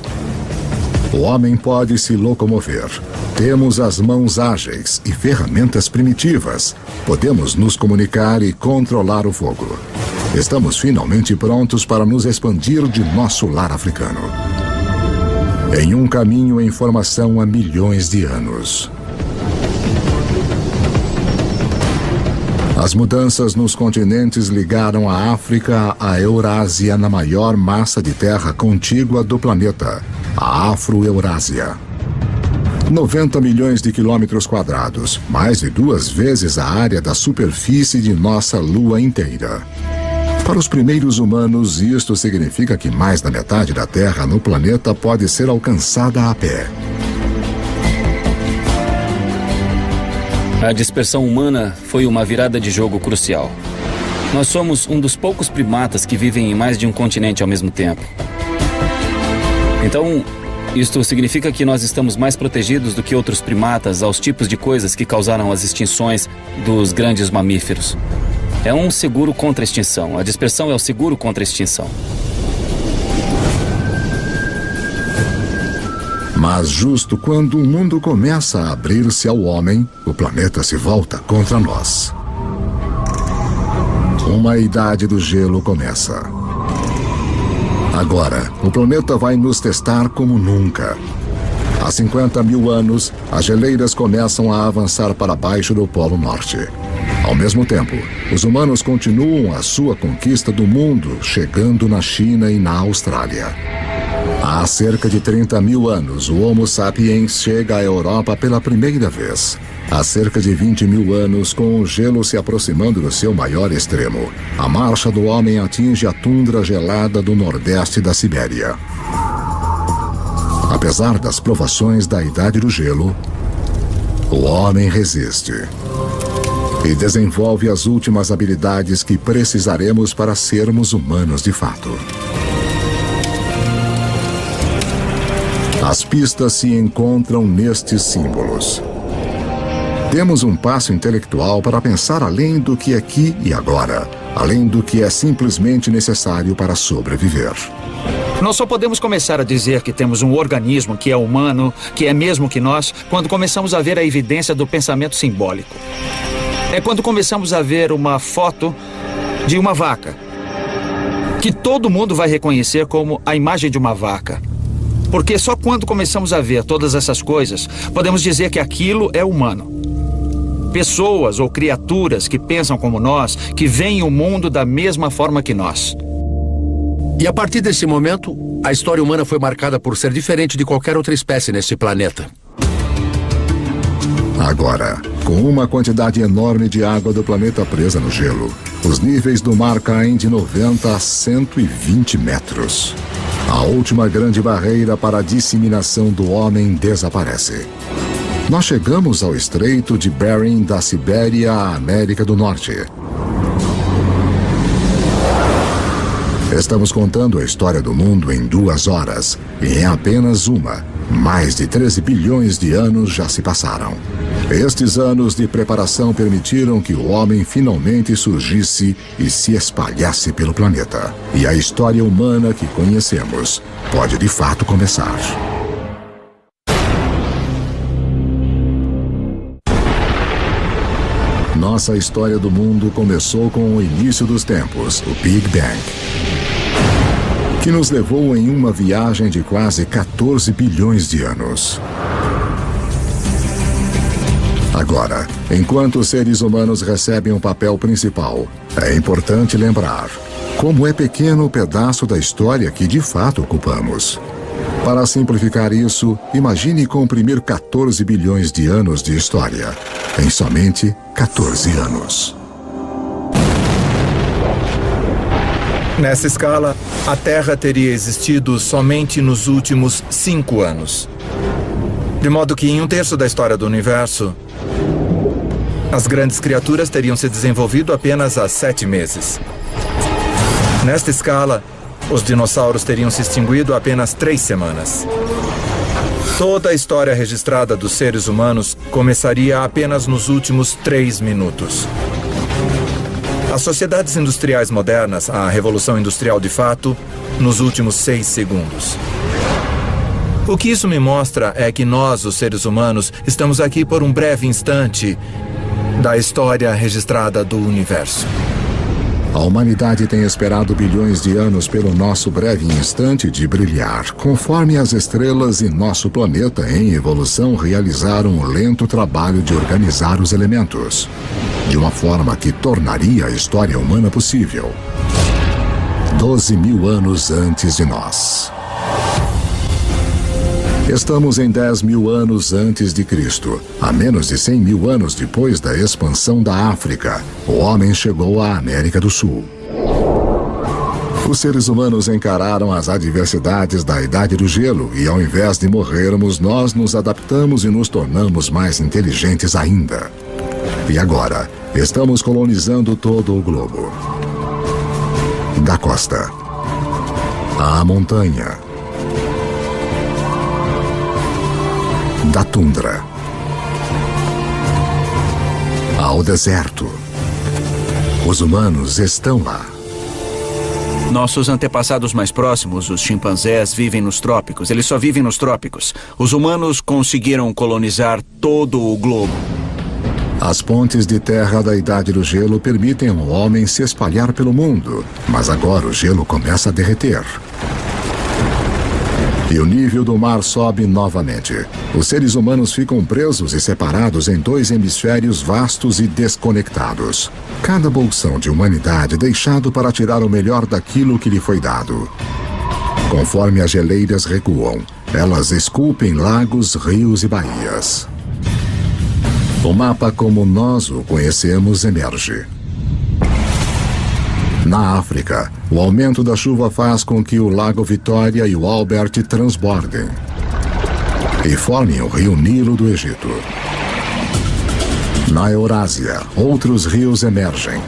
O homem pode se locomover. Temos as mãos ágeis e ferramentas primitivas. Podemos nos comunicar e controlar o fogo. Estamos finalmente prontos para nos expandir de nosso lar africano. Em um caminho em formação há milhões de anos. As mudanças nos continentes ligaram a África à Eurásia na maior massa de terra contígua do planeta, a Afro-Eurásia. 90 milhões de quilômetros quadrados, mais de 2 vezes a área da superfície de nossa Lua inteira. Para os primeiros humanos, isto significa que mais da metade da Terra no planeta pode ser alcançada a pé. A dispersão humana foi uma virada de jogo crucial. Nós somos um dos poucos primatas que vivem em mais de um continente ao mesmo tempo. Então, isto significa que nós estamos mais protegidos do que outros primatas aos tipos de coisas que causaram as extinções dos grandes mamíferos. É um seguro contra a extinção. A dispersão é o seguro contra a extinção. Mas justo quando o mundo começa a abrir-se ao homem, o planeta se volta contra nós. Uma idade do gelo começa. Agora, o planeta vai nos testar como nunca. Há 50 mil anos, as geleiras começam a avançar para baixo do Polo Norte. Ao mesmo tempo, os humanos continuam a sua conquista do mundo, chegando na China e na Austrália. Há cerca de 30 mil anos, o Homo sapiens chega à Europa pela primeira vez. Há cerca de 20 mil anos, com o gelo se aproximando do seu maior extremo, a marcha do homem atinge a tundra gelada do nordeste da Sibéria. Apesar das provações da Idade do Gelo, o homem resiste e desenvolve as últimas habilidades que precisaremos para sermos humanos de fato. As pistas se encontram nestes símbolos. Temos um passo intelectual para pensar além do que é aqui e agora, além do que é simplesmente necessário para sobreviver. Nós só podemos começar a dizer que temos um organismo que é humano, que é mesmo que nós, quando começamos a ver a evidência do pensamento simbólico. É quando começamos a ver uma foto de uma vaca, que todo mundo vai reconhecer como a imagem de uma vaca. Porque só quando começamos a ver todas essas coisas, podemos dizer que aquilo é humano. Pessoas ou criaturas que pensam como nós, que veem o mundo da mesma forma que nós. E a partir desse momento, a história humana foi marcada por ser diferente de qualquer outra espécie neste planeta. Agora, com uma quantidade enorme de água do planeta presa no gelo, os níveis do mar caem de 90 a 120 metros. A última grande barreira para a disseminação do homem desaparece. Nós chegamos ao Estreito de Bering da Sibéria à América do Norte. Estamos contando a história do mundo em 2 horas, e em apenas uma, mais de 13 bilhões de anos já se passaram. Estes anos de preparação permitiram que o homem finalmente surgisse e se espalhasse pelo planeta. E a história humana que conhecemos pode de fato começar. Nossa história do mundo começou com o início dos tempos, o Big Bang, que nos levou em uma viagem de quase 14 bilhões de anos. Agora, enquanto os seres humanos recebem um papel principal, é importante lembrar como é pequeno o pedaço da história que de fato ocupamos. Para simplificar isso, imagine comprimir 14 bilhões de anos de história em somente 14 anos. Nessa escala, a Terra teria existido somente nos últimos 5 anos. De modo que em 1/3 da história do universo, as grandes criaturas teriam se desenvolvido apenas há 7 meses. Nesta escala, os dinossauros teriam se extinguido há apenas 3 semanas. Toda a história registrada dos seres humanos começaria apenas nos últimos 3 minutos. As sociedades industriais modernas, a Revolução Industrial de fato, nos últimos 6 segundos. O que isso me mostra é que nós, os seres humanos, estamos aqui por um breve instante da história registrada do universo. A humanidade tem esperado bilhões de anos pelo nosso breve instante de brilhar, conforme as estrelas e nosso planeta em evolução realizaram um lento trabalho de organizar os elementos, de uma forma que tornaria a história humana possível. 12.000 anos antes de nós. Estamos em 10.000 anos antes de Cristo. A menos de 100.000 anos depois da expansão da África, o homem chegou à América do Sul. Os seres humanos encararam as adversidades da Idade do Gelo e, ao invés de morrermos, nós nos adaptamos e nos tornamos mais inteligentes ainda. E agora, estamos colonizando todo o globo. Da costa à montanha, da tundra ao deserto. Os humanos estão lá. Nossos antepassados mais próximos, os chimpanzés, vivem nos trópicos. Eles só vivem nos trópicos. Os humanos conseguiram colonizar todo o globo. As pontes de terra da Idade do Gelo permitem ao homem se espalhar pelo mundo, mas agora o gelo começa a derreter. E o nível do mar sobe novamente. Os seres humanos ficam presos e separados em 2 hemisférios vastos e desconectados. Cada bolsão de humanidade deixado para tirar o melhor daquilo que lhe foi dado. Conforme as geleiras recuam, elas esculpem lagos, rios e baías. O mapa como nós o conhecemos emerge. Na África, o aumento da chuva faz com que o Lago Vitória e o Albert transbordem e formem o rio Nilo do Egito. Na Eurásia, outros rios emergem.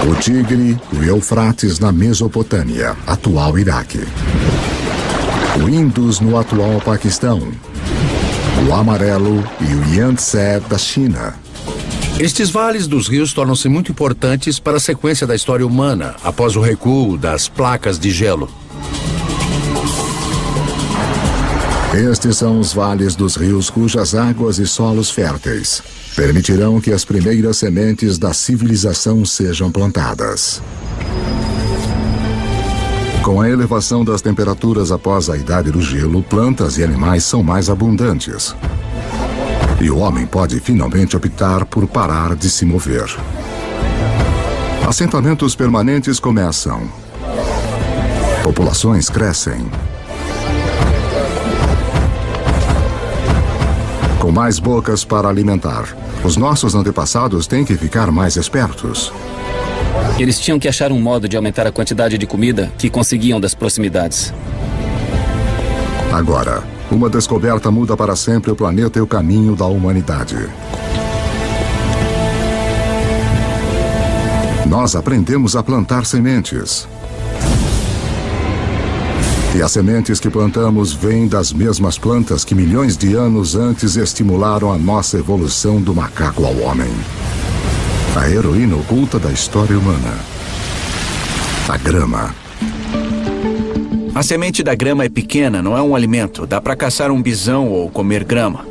O Tigre e o Eufrates na Mesopotâmia, atual Iraque. O Indus no atual Paquistão. O Amarelo e o Yangtze da China. Estes vales dos rios tornam-se muito importantes para a sequência da história humana, após o recuo das placas de gelo. Estes são os vales dos rios cujas águas e solos férteis permitirão que as primeiras sementes da civilização sejam plantadas. Com a elevação das temperaturas após a Idade do Gelo, plantas e animais são mais abundantes. E o homem pode finalmente optar por parar de se mover. Assentamentos permanentes começam. Populações crescem. Com mais bocas para alimentar, os nossos antepassados têm que ficar mais espertos. Eles tinham que achar um modo de aumentar a quantidade de comida que conseguiam das proximidades. Agora, uma descoberta muda para sempre o planeta e o caminho da humanidade. Nós aprendemos a plantar sementes. E as sementes que plantamos vêm das mesmas plantas que milhões de anos antes estimularam a nossa evolução do macaco ao homem. A heroína oculta da história humana. A grama. A semente da grama é pequena, não é um alimento. Dá para caçar um bisão ou comer grama.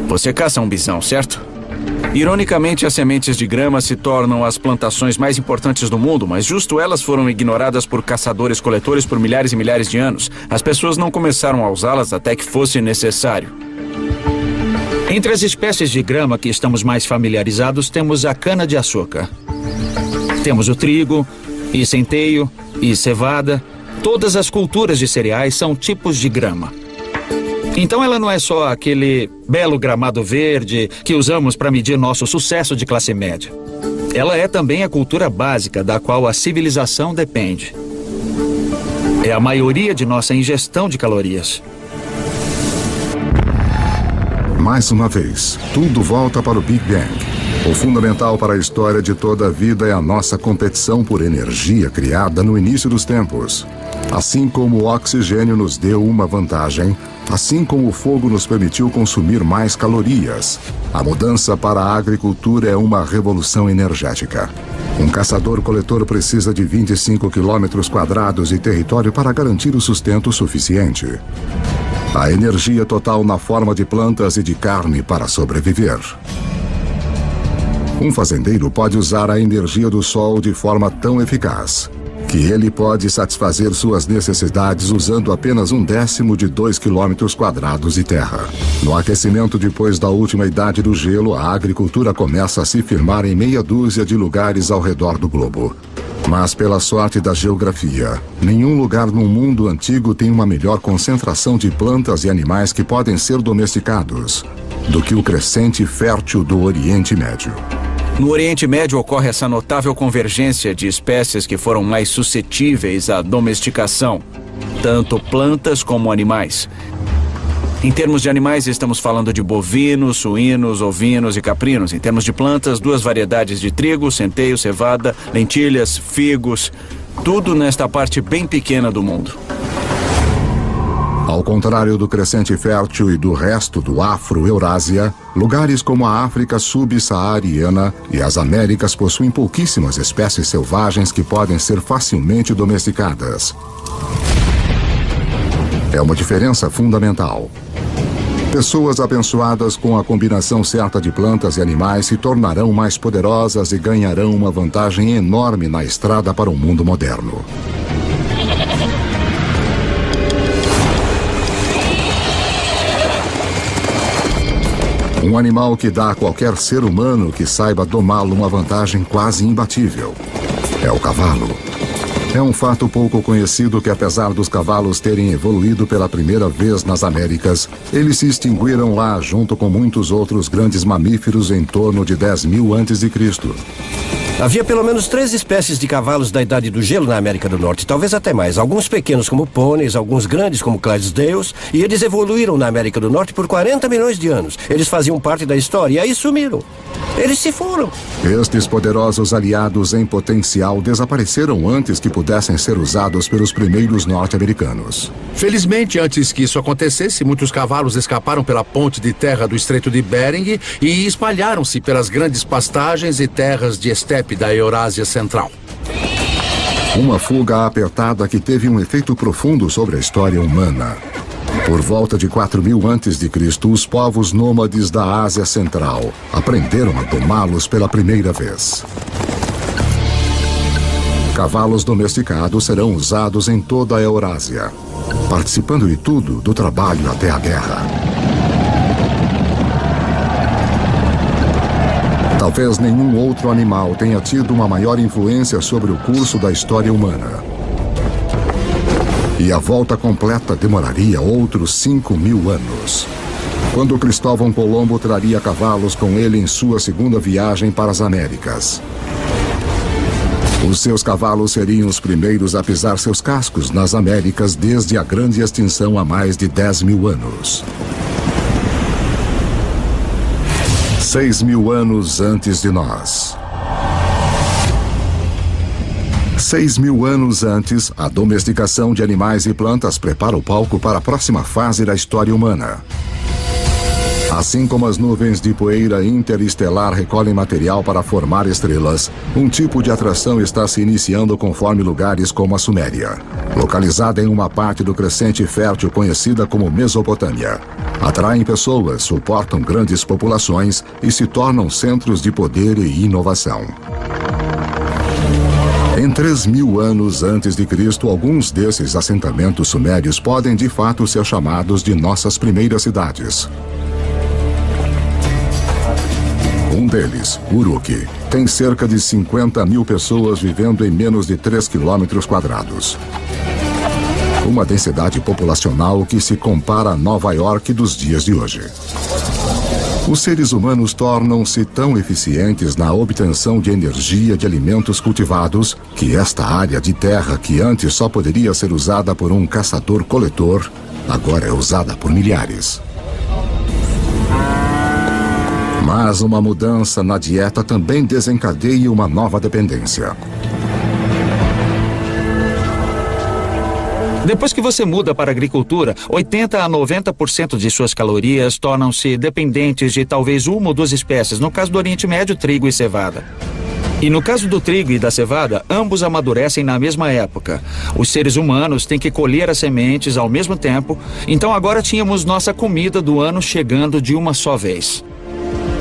Você caça um bisão, certo? Ironicamente, as sementes de grama se tornam as plantações mais importantes do mundo, mas justo elas foram ignoradas por caçadores-coletores por milhares e milhares de anos. As pessoas não começaram a usá-las até que fosse necessário. Entre as espécies de grama que estamos mais familiarizados, temos a cana-de-açúcar. Temos o trigo, e centeio, e cevada. Todas as culturas de cereais são tipos de grama. Então ela não é só aquele belo gramado verde que usamos para medir nosso sucesso de classe média. Ela é também a cultura básica da qual a civilização depende. É a maioria de nossa ingestão de calorias. Mais uma vez, tudo volta para o Big Bang. O fundamental para a história de toda a vida é a nossa competição por energia criada no início dos tempos. Assim como o oxigênio nos deu uma vantagem, assim como o fogo nos permitiu consumir mais calorias, a mudança para a agricultura é uma revolução energética. Um caçador-coletor precisa de 25 quilômetros quadrados de território para garantir o sustento suficiente. A energia total na forma de plantas e de carne para sobreviver. Um fazendeiro pode usar a energia do sol de forma tão eficaz que ele pode satisfazer suas necessidades usando apenas 1/10 de 2 quilômetros quadrados de terra. No aquecimento depois da última idade do gelo, a agricultura começa a se firmar em meia dúzia de lugares ao redor do globo. Mas pela sorte da geografia, nenhum lugar no mundo antigo tem uma melhor concentração de plantas e animais que podem ser domesticados do que o crescente fértil do Oriente Médio. No Oriente Médio ocorre essa notável convergência de espécies que foram mais suscetíveis à domesticação, tanto plantas como animais. Em termos de animais, estamos falando de bovinos, suínos, ovinos e caprinos. Em termos de plantas, 2 variedades de trigo, centeio, cevada, lentilhas, figos, tudo nesta parte bem pequena do mundo. Ao contrário do crescente fértil e do resto do Afro-Eurásia, lugares como a África subsaariana e as Américas possuem pouquíssimas espécies selvagens que podem ser facilmente domesticadas. É uma diferença fundamental. Pessoas abençoadas com a combinação certa de plantas e animais se tornarão mais poderosas e ganharão uma vantagem enorme na estrada para o mundo moderno. Um animal que dá a qualquer ser humano que saiba domá-lo uma vantagem quase imbatível. É o cavalo. É um fato pouco conhecido que, apesar dos cavalos terem evoluído pela primeira vez nas Américas, eles se extinguiram lá junto com muitos outros grandes mamíferos em torno de 10.000 a.C. Havia pelo menos 3 espécies de cavalos da Idade do Gelo na América do Norte, talvez até mais. Alguns pequenos como pôneis, alguns grandes como Clydesdales, e eles evoluíram na América do Norte por 40 milhões de anos. Eles faziam parte da história e aí sumiram. Eles se foram. Estes poderosos aliados em potencial desapareceram antes que pudessem ser usados pelos primeiros norte-americanos. Felizmente, antes que isso acontecesse, muitos cavalos escaparam pela ponte de terra do Estreito de Bering e espalharam-se pelas grandes pastagens e terras de estepe da Eurásia Central. Uma fuga apertada que teve um efeito profundo sobre a história humana. Por volta de 4.000 a.C., os povos nômades da Ásia Central aprenderam a domá-los pela primeira vez. Cavalos domesticados serão usados em toda a Eurásia, participando de tudo, do trabalho até a guerra. Talvez nenhum outro animal tenha tido uma maior influência sobre o curso da história humana. E a volta completa demoraria outros 5.000 anos. quando Cristóvão Colombo traria cavalos com ele em sua segunda viagem para as Américas. Os seus cavalos seriam os primeiros a pisar seus cascos nas Américas desde a grande extinção há mais de 10.000 anos. 6.000 anos antes de nós. 6.000 anos antes, a domesticação de animais e plantas prepara o palco para a próxima fase da história humana. Assim como as nuvens de poeira interestelar recolhem material para formar estrelas, um tipo de atração está se iniciando conforme lugares como a Suméria, localizada em uma parte do crescente fértil conhecida como Mesopotâmia. Atraem pessoas, suportam grandes populações e se tornam centros de poder e inovação. Em 3.000 anos antes de Cristo, alguns desses assentamentos sumérios podem de fato ser chamados de nossas primeiras cidades. Um deles, Uruk, tem cerca de 50.000 pessoas vivendo em menos de 3 quilômetros quadrados. Uma densidade populacional que se compara a Nova York dos dias de hoje. Os seres humanos tornam-se tão eficientes na obtenção de energia de alimentos cultivados que esta área de terra, que antes só poderia ser usada por um caçador-coletor, agora é usada por milhares. Mas uma mudança na dieta também desencadeia uma nova dependência. Depois que você muda para a agricultura, 80% a 90% de suas calorias tornam-se dependentes de talvez uma ou duas espécies, no caso do Oriente Médio, trigo e cevada. E no caso do trigo e da cevada, ambos amadurecem na mesma época. Os seres humanos têm que colher as sementes ao mesmo tempo, então agora tínhamos nossa comida do ano chegando de uma só vez.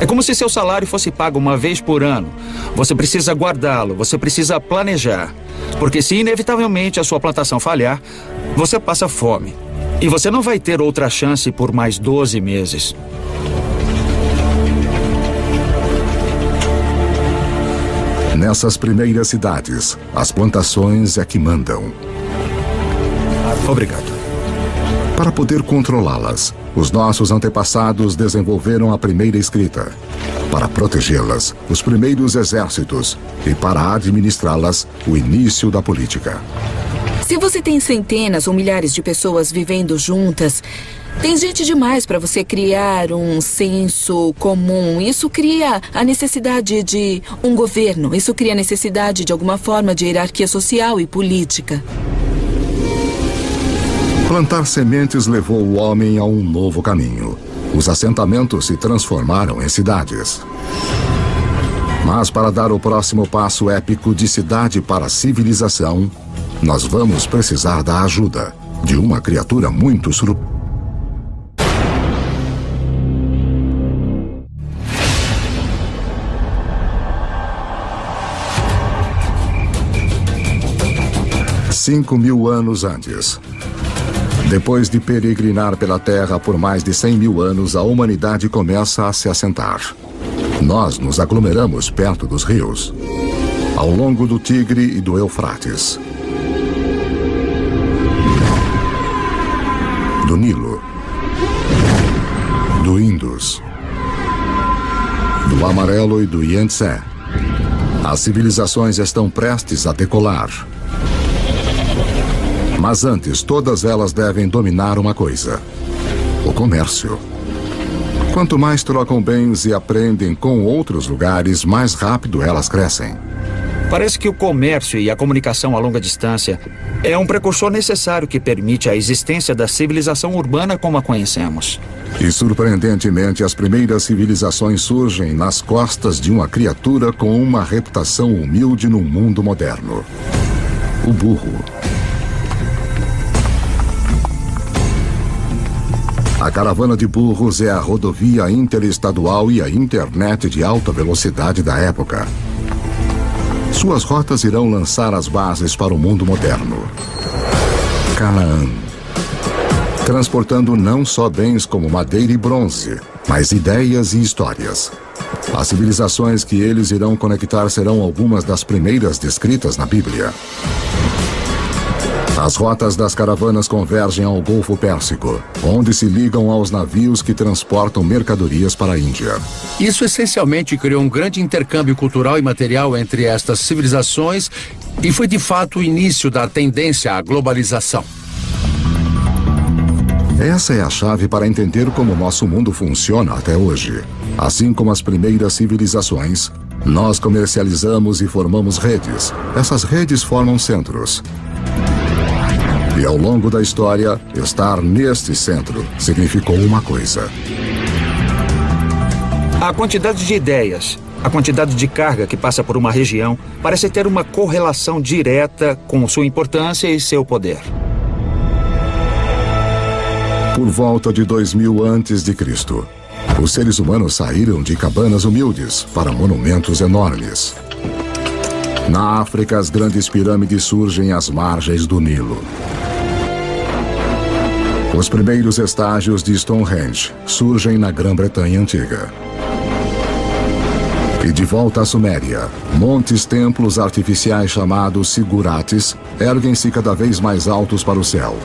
É como se seu salário fosse pago uma vez por ano. Você precisa guardá-lo, você precisa planejar. Porque se inevitavelmente a sua plantação falhar, você passa fome. E você não vai ter outra chance por mais 12 meses. Nessas primeiras cidades, as plantações é que mandam. Obrigado. Para poder controlá-las, os nossos antepassados desenvolveram a primeira escrita. Para protegê-las, os primeiros exércitos. E para administrá-las, o início da política. Se você tem centenas ou milhares de pessoas vivendo juntas, tem gente demais para você criar um senso comum. Isso cria a necessidade de um governo. Isso cria a necessidade de alguma forma de hierarquia social e política. Plantar sementes levou o homem a um novo caminho. Os assentamentos se transformaram em cidades. Mas para dar o próximo passo épico de cidade para civilização, nós vamos precisar da ajuda de uma criatura muito surpreendente. Cinco 5.000 anos antes. Depois de peregrinar pela Terra por mais de 100.000 anos, a humanidade começa a se assentar. Nós nos aglomeramos perto dos rios, ao longo do Tigre e do Eufrates, do Nilo, do Indus, do Amarelo e do Yangtze. As civilizações estão prestes a decolar. Mas antes, todas elas devem dominar uma coisa: o comércio. Quanto mais trocam bens e aprendem com outros lugares, mais rápido elas crescem. Parece que o comércio e a comunicação a longa distância é um precursor necessário que permite a existência da civilização urbana como a conhecemos. E, surpreendentemente, as primeiras civilizações surgem nas costas de uma criatura com uma reputação humilde no mundo moderno: o burro. A caravana de burros é a rodovia interestadual e a internet de alta velocidade da época. Suas rotas irão lançar as bases para o mundo moderno. Canaã. Transportando não só bens como madeira e bronze, mas ideias e histórias. As civilizações que eles irão conectar serão algumas das primeiras descritas na Bíblia. As rotas das caravanas convergem ao Golfo Pérsico, onde se ligam aos navios que transportam mercadorias para a Índia. Isso essencialmente criou um grande intercâmbio cultural e material entre estas civilizações e foi de fato o início da tendência à globalização. Essa é a chave para entender como nosso mundo funciona até hoje. Assim como as primeiras civilizações, nós comercializamos e formamos redes. Essas redes formam centros. E ao longo da história, estar neste centro significou uma coisa. A quantidade de ideias, a quantidade de carga que passa por uma região parece ter uma correlação direta com sua importância e seu poder. Por volta de 2000 a.C., os seres humanos saíram de cabanas humildes para monumentos enormes. Na África, as grandes pirâmides surgem às margens do Nilo. Os primeiros estágios de Stonehenge surgem na Grã-Bretanha Antiga. E de volta à Suméria, montes templos artificiais chamados zigurates erguem-se cada vez mais altos para o céu.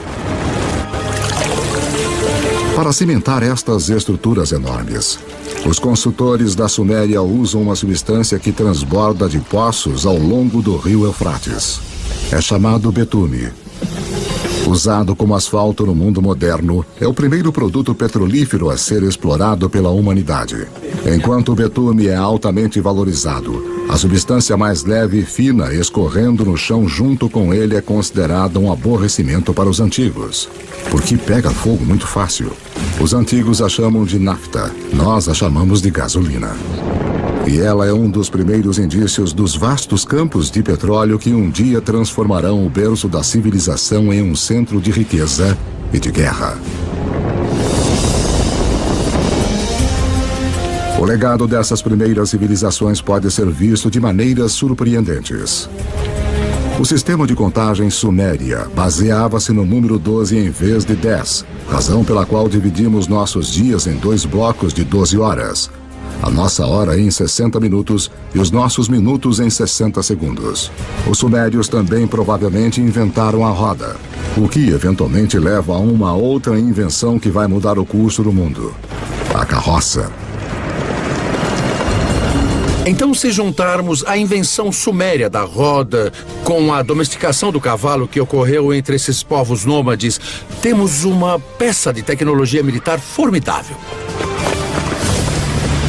Para cimentar estas estruturas enormes, os construtores da Suméria usam uma substância que transborda de poços ao longo do rio Eufrates. É chamado betume. Usado como asfalto no mundo moderno, é o primeiro produto petrolífero a ser explorado pela humanidade. Enquanto o betume é altamente valorizado, a substância mais leve e fina escorrendo no chão junto com ele é considerada um aborrecimento para os antigos, porque pega fogo muito fácil. Os antigos a chamam de nafta, nós a chamamos de gasolina. E ela é um dos primeiros indícios dos vastos campos de petróleo que um dia transformarão o berço da civilização em um centro de riqueza e de guerra. O legado dessas primeiras civilizações pode ser visto de maneiras surpreendentes. O sistema de contagem suméria baseava-se no número 12 em vez de 10, razão pela qual dividimos nossos dias em 2 blocos de 12 horas. A nossa hora em 60 minutos e os nossos minutos em 60 segundos. Os sumérios também provavelmente inventaram a roda, o que eventualmente leva a uma outra invenção que vai mudar o curso do mundo: a carroça. Então, se juntarmos a invenção suméria da roda com a domesticação do cavalo que ocorreu entre esses povos nômades, temos uma peça de tecnologia militar formidável.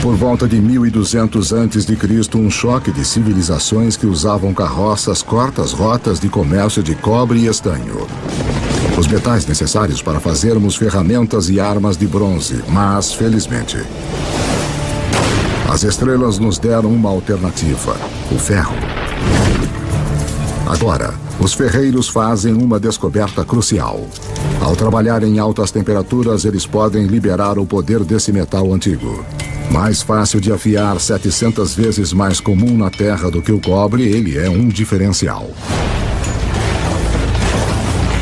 Por volta de 1200 a.C., um choque de civilizações que usavam carroças corta as rotas de comércio de cobre e estanho. Os metais necessários para fazermos ferramentas e armas de bronze, mas, felizmente, as estrelas nos deram uma alternativa: o ferro. Agora, os ferreiros fazem uma descoberta crucial. Ao trabalhar em altas temperaturas, eles podem liberar o poder desse metal antigo. Mais fácil de afiar, 700 vezes mais comum na Terra do que o cobre, ele é um diferencial.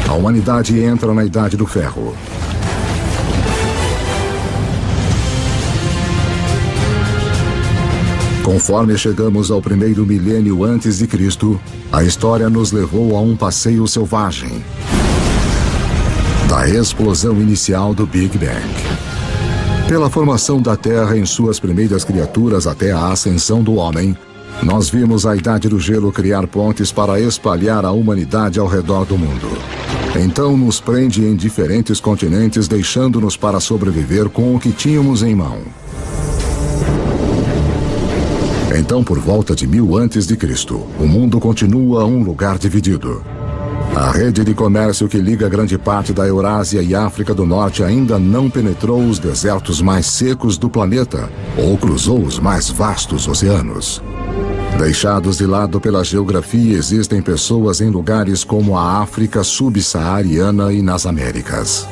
A humanidade entra na Idade do Ferro. Conforme chegamos ao primeiro milênio antes de Cristo, a história nos levou a um passeio selvagem. Da explosão inicial do Big Bang. Pela formação da Terra em suas primeiras criaturas até a ascensão do homem, nós vimos a Idade do Gelo criar pontes para espalhar a humanidade ao redor do mundo. Então nos prende em diferentes continentes, deixando-nos para sobreviver com o que tínhamos em mão. Então, por volta de 1000 a.C., o mundo continua um lugar dividido. A rede de comércio que liga grande parte da Eurásia e África do Norte ainda não penetrou os desertos mais secos do planeta ou cruzou os mais vastos oceanos. Deixados de lado pela geografia, existem pessoas em lugares como a África subsaariana e nas Américas.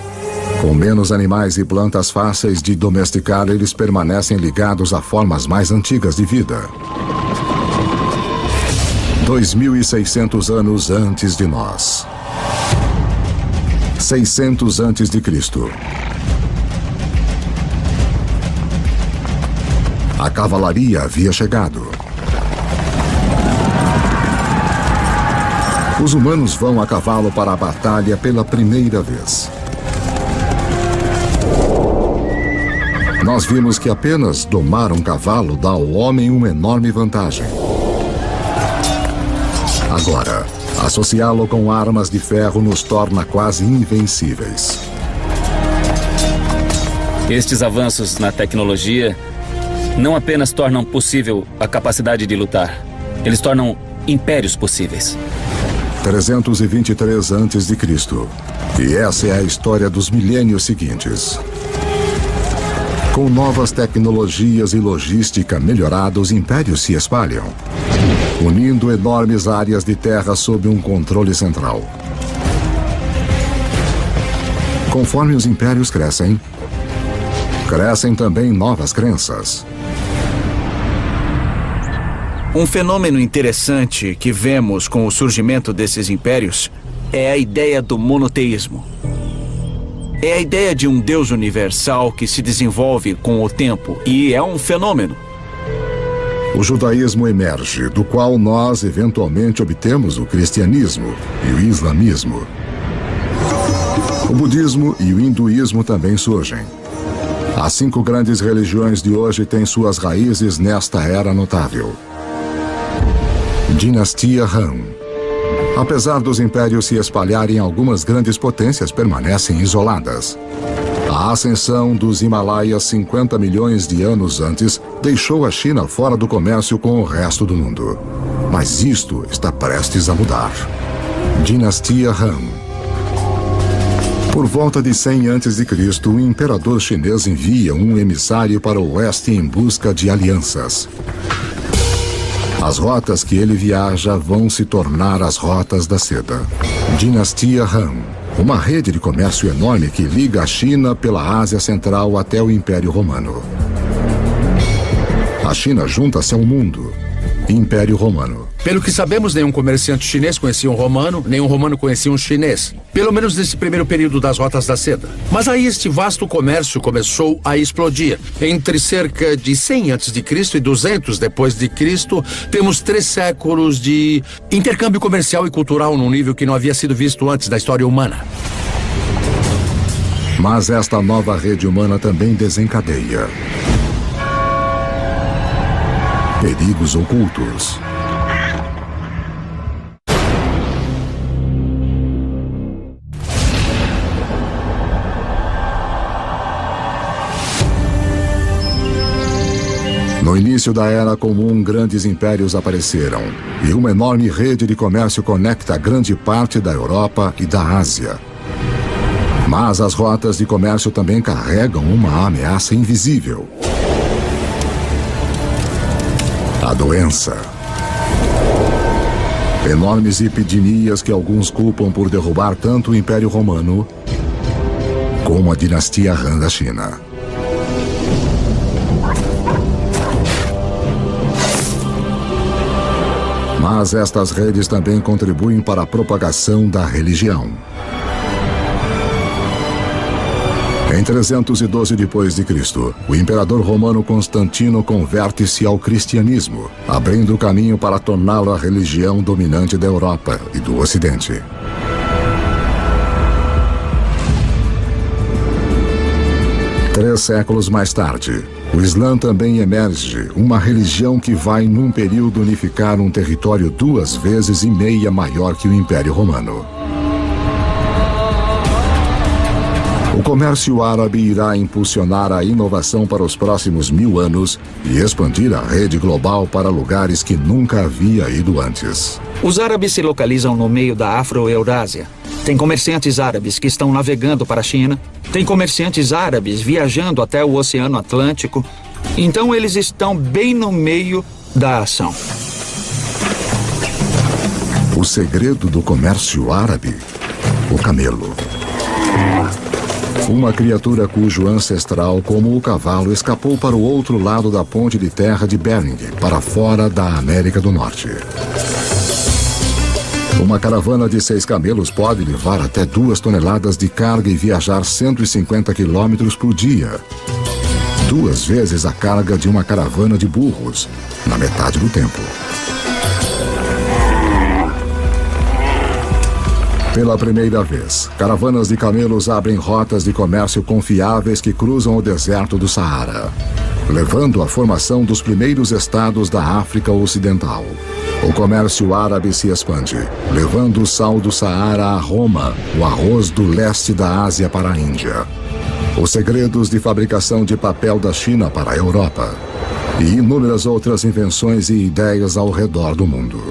Com menos animais e plantas fáceis de domesticar, eles permanecem ligados a formas mais antigas de vida. 2600 anos antes de nós. 600 antes de Cristo. A cavalaria havia chegado. Os humanos vão a cavalo para a batalha pela primeira vez. Nós vimos que apenas domar um cavalo dá ao homem uma enorme vantagem. Agora, associá-lo com armas de ferro nos torna quase invencíveis. Estes avanços na tecnologia não apenas tornam possível a capacidade de lutar, eles tornam impérios possíveis. 323 a.C. E essa é a história dos milênios seguintes. Com novas tecnologias e logística melhorada, os impérios se espalham, unindo enormes áreas de terra sob um controle central. Conforme os impérios crescem, crescem também novas crenças. Um fenômeno interessante que vemos com o surgimento desses impérios é a ideia do monoteísmo. É a ideia de um Deus universal que se desenvolve com o tempo e é um fenômeno. O judaísmo emerge, do qual nós eventualmente obtemos o cristianismo e o islamismo. O budismo e o hinduísmo também surgem. As 5 grandes religiões de hoje têm suas raízes nesta era notável. Dinastia Han. Apesar dos impérios se espalharem, algumas grandes potências permanecem isoladas. A ascensão dos Himalaias 50 milhões de anos antes deixou a China fora do comércio com o resto do mundo. Mas isto está prestes a mudar. Dinastia Han. Por volta de 100 a.C., o imperador chinês envia um emissário para o oeste em busca de alianças. As rotas que ele viaja vão se tornar as rotas da seda. Dinastia Han. Uma rede de comércio enorme que liga a China pela Ásia Central até o Império Romano. A China junta-se ao mundo. Império Romano. Pelo que sabemos, nenhum comerciante chinês conhecia um romano, nenhum romano conhecia um chinês. Pelo menos nesse primeiro período das rotas da seda. Mas aí este vasto comércio começou a explodir. Entre cerca de 100 a.C. e 200 depois de Cristo, temos 3 séculos de intercâmbio comercial e cultural num nível que não havia sido visto antes da história humana. Mas esta nova rede humana também desencadeia perigos ocultos. No início da Era Comum, grandes impérios apareceram, e uma enorme rede de comércio conecta grande parte da Europa e da Ásia. Mas as rotas de comércio também carregam uma ameaça invisível. A doença. Enormes epidemias que alguns culpam por derrubar tanto o Império Romano como a dinastia Han da China. Mas estas redes também contribuem para a propagação da religião. Em 312 d.C., o imperador romano Constantino converte-se ao cristianismo, abrindo o caminho para torná-lo a religião dominante da Europa e do Ocidente. Três séculos mais tarde, o Islã também emerge, uma religião que vai, num período, unificar um território 2,5 vezes maior que o Império Romano. O comércio árabe irá impulsionar a inovação para os próximos 1000 anos e expandir a rede global para lugares que nunca havia ido antes. Os árabes se localizam no meio da Afro-Eurásia. Tem comerciantes árabes que estão navegando para a China. Tem comerciantes árabes viajando até o Oceano Atlântico. Então eles estão bem no meio da ação. O segredo do comércio árabe? O camelo. Uma criatura cujo ancestral, como o cavalo, escapou para o outro lado da ponte de terra de Bering, para fora da América do Norte. Uma caravana de 6 camelos pode levar até 2 toneladas de carga e viajar 150 quilômetros por dia. 2 vezes a carga de uma caravana de burros, na metade do tempo. Pela primeira vez, caravanas de camelos abrem rotas de comércio confiáveis que cruzam o deserto do Saara, levando à formação dos primeiros estados da África Ocidental. O comércio árabe se expande, levando o sal do Saara a Roma, o arroz do leste da Ásia para a Índia, os segredos de fabricação de papel da China para a Europa e inúmeras outras invenções e ideias ao redor do mundo.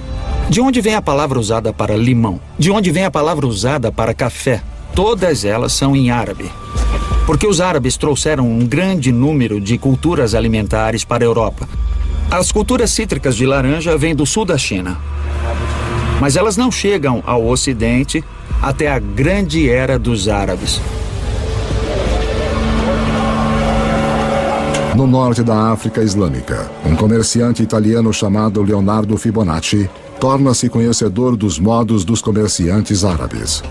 De onde vem a palavra usada para limão? De onde vem a palavra usada para café? Todas elas são em árabe. Porque os árabes trouxeram um grande número de culturas alimentares para a Europa. As culturas cítricas de laranja vêm do sul da China. Mas elas não chegam ao Ocidente até a grande era dos árabes. No norte da África Islâmica, um comerciante italiano chamado Leonardo Fibonacci torna-se conhecedor dos modos dos comerciantes árabes.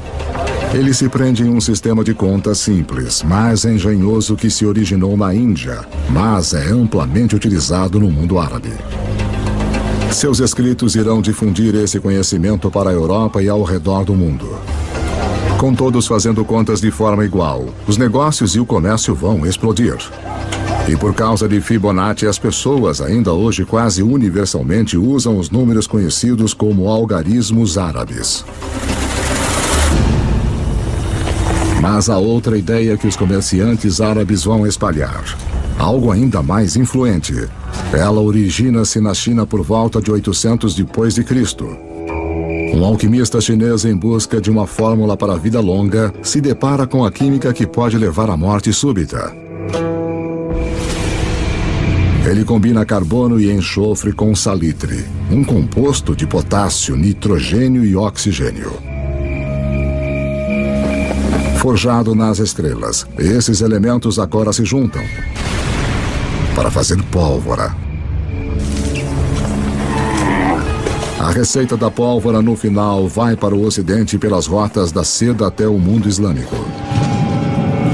Ele se prende em um sistema de contas simples, mas engenhoso que se originou na Índia, mas é amplamente utilizado no mundo árabe. Seus escritos irão difundir esse conhecimento para a Europa e ao redor do mundo. Com todos fazendo contas de forma igual, os negócios e o comércio vão explodir. E por causa de Fibonacci, as pessoas ainda hoje quase universalmente usam os números conhecidos como algarismos árabes. Mas há outra ideia que os comerciantes árabes vão espalhar. Algo ainda mais influente. Ela origina-se na China por volta de 800 depois de Cristo. Um alquimista chinês em busca de uma fórmula para a vida longa se depara com a química que pode levar à morte súbita. Ele combina carbono e enxofre com salitre, um composto de potássio, nitrogênio e oxigênio. Forjado nas estrelas, esses elementos agora se juntam para fazer pólvora. A receita da pólvora no final vai para o Ocidente pelas rotas da seda até o mundo islâmico,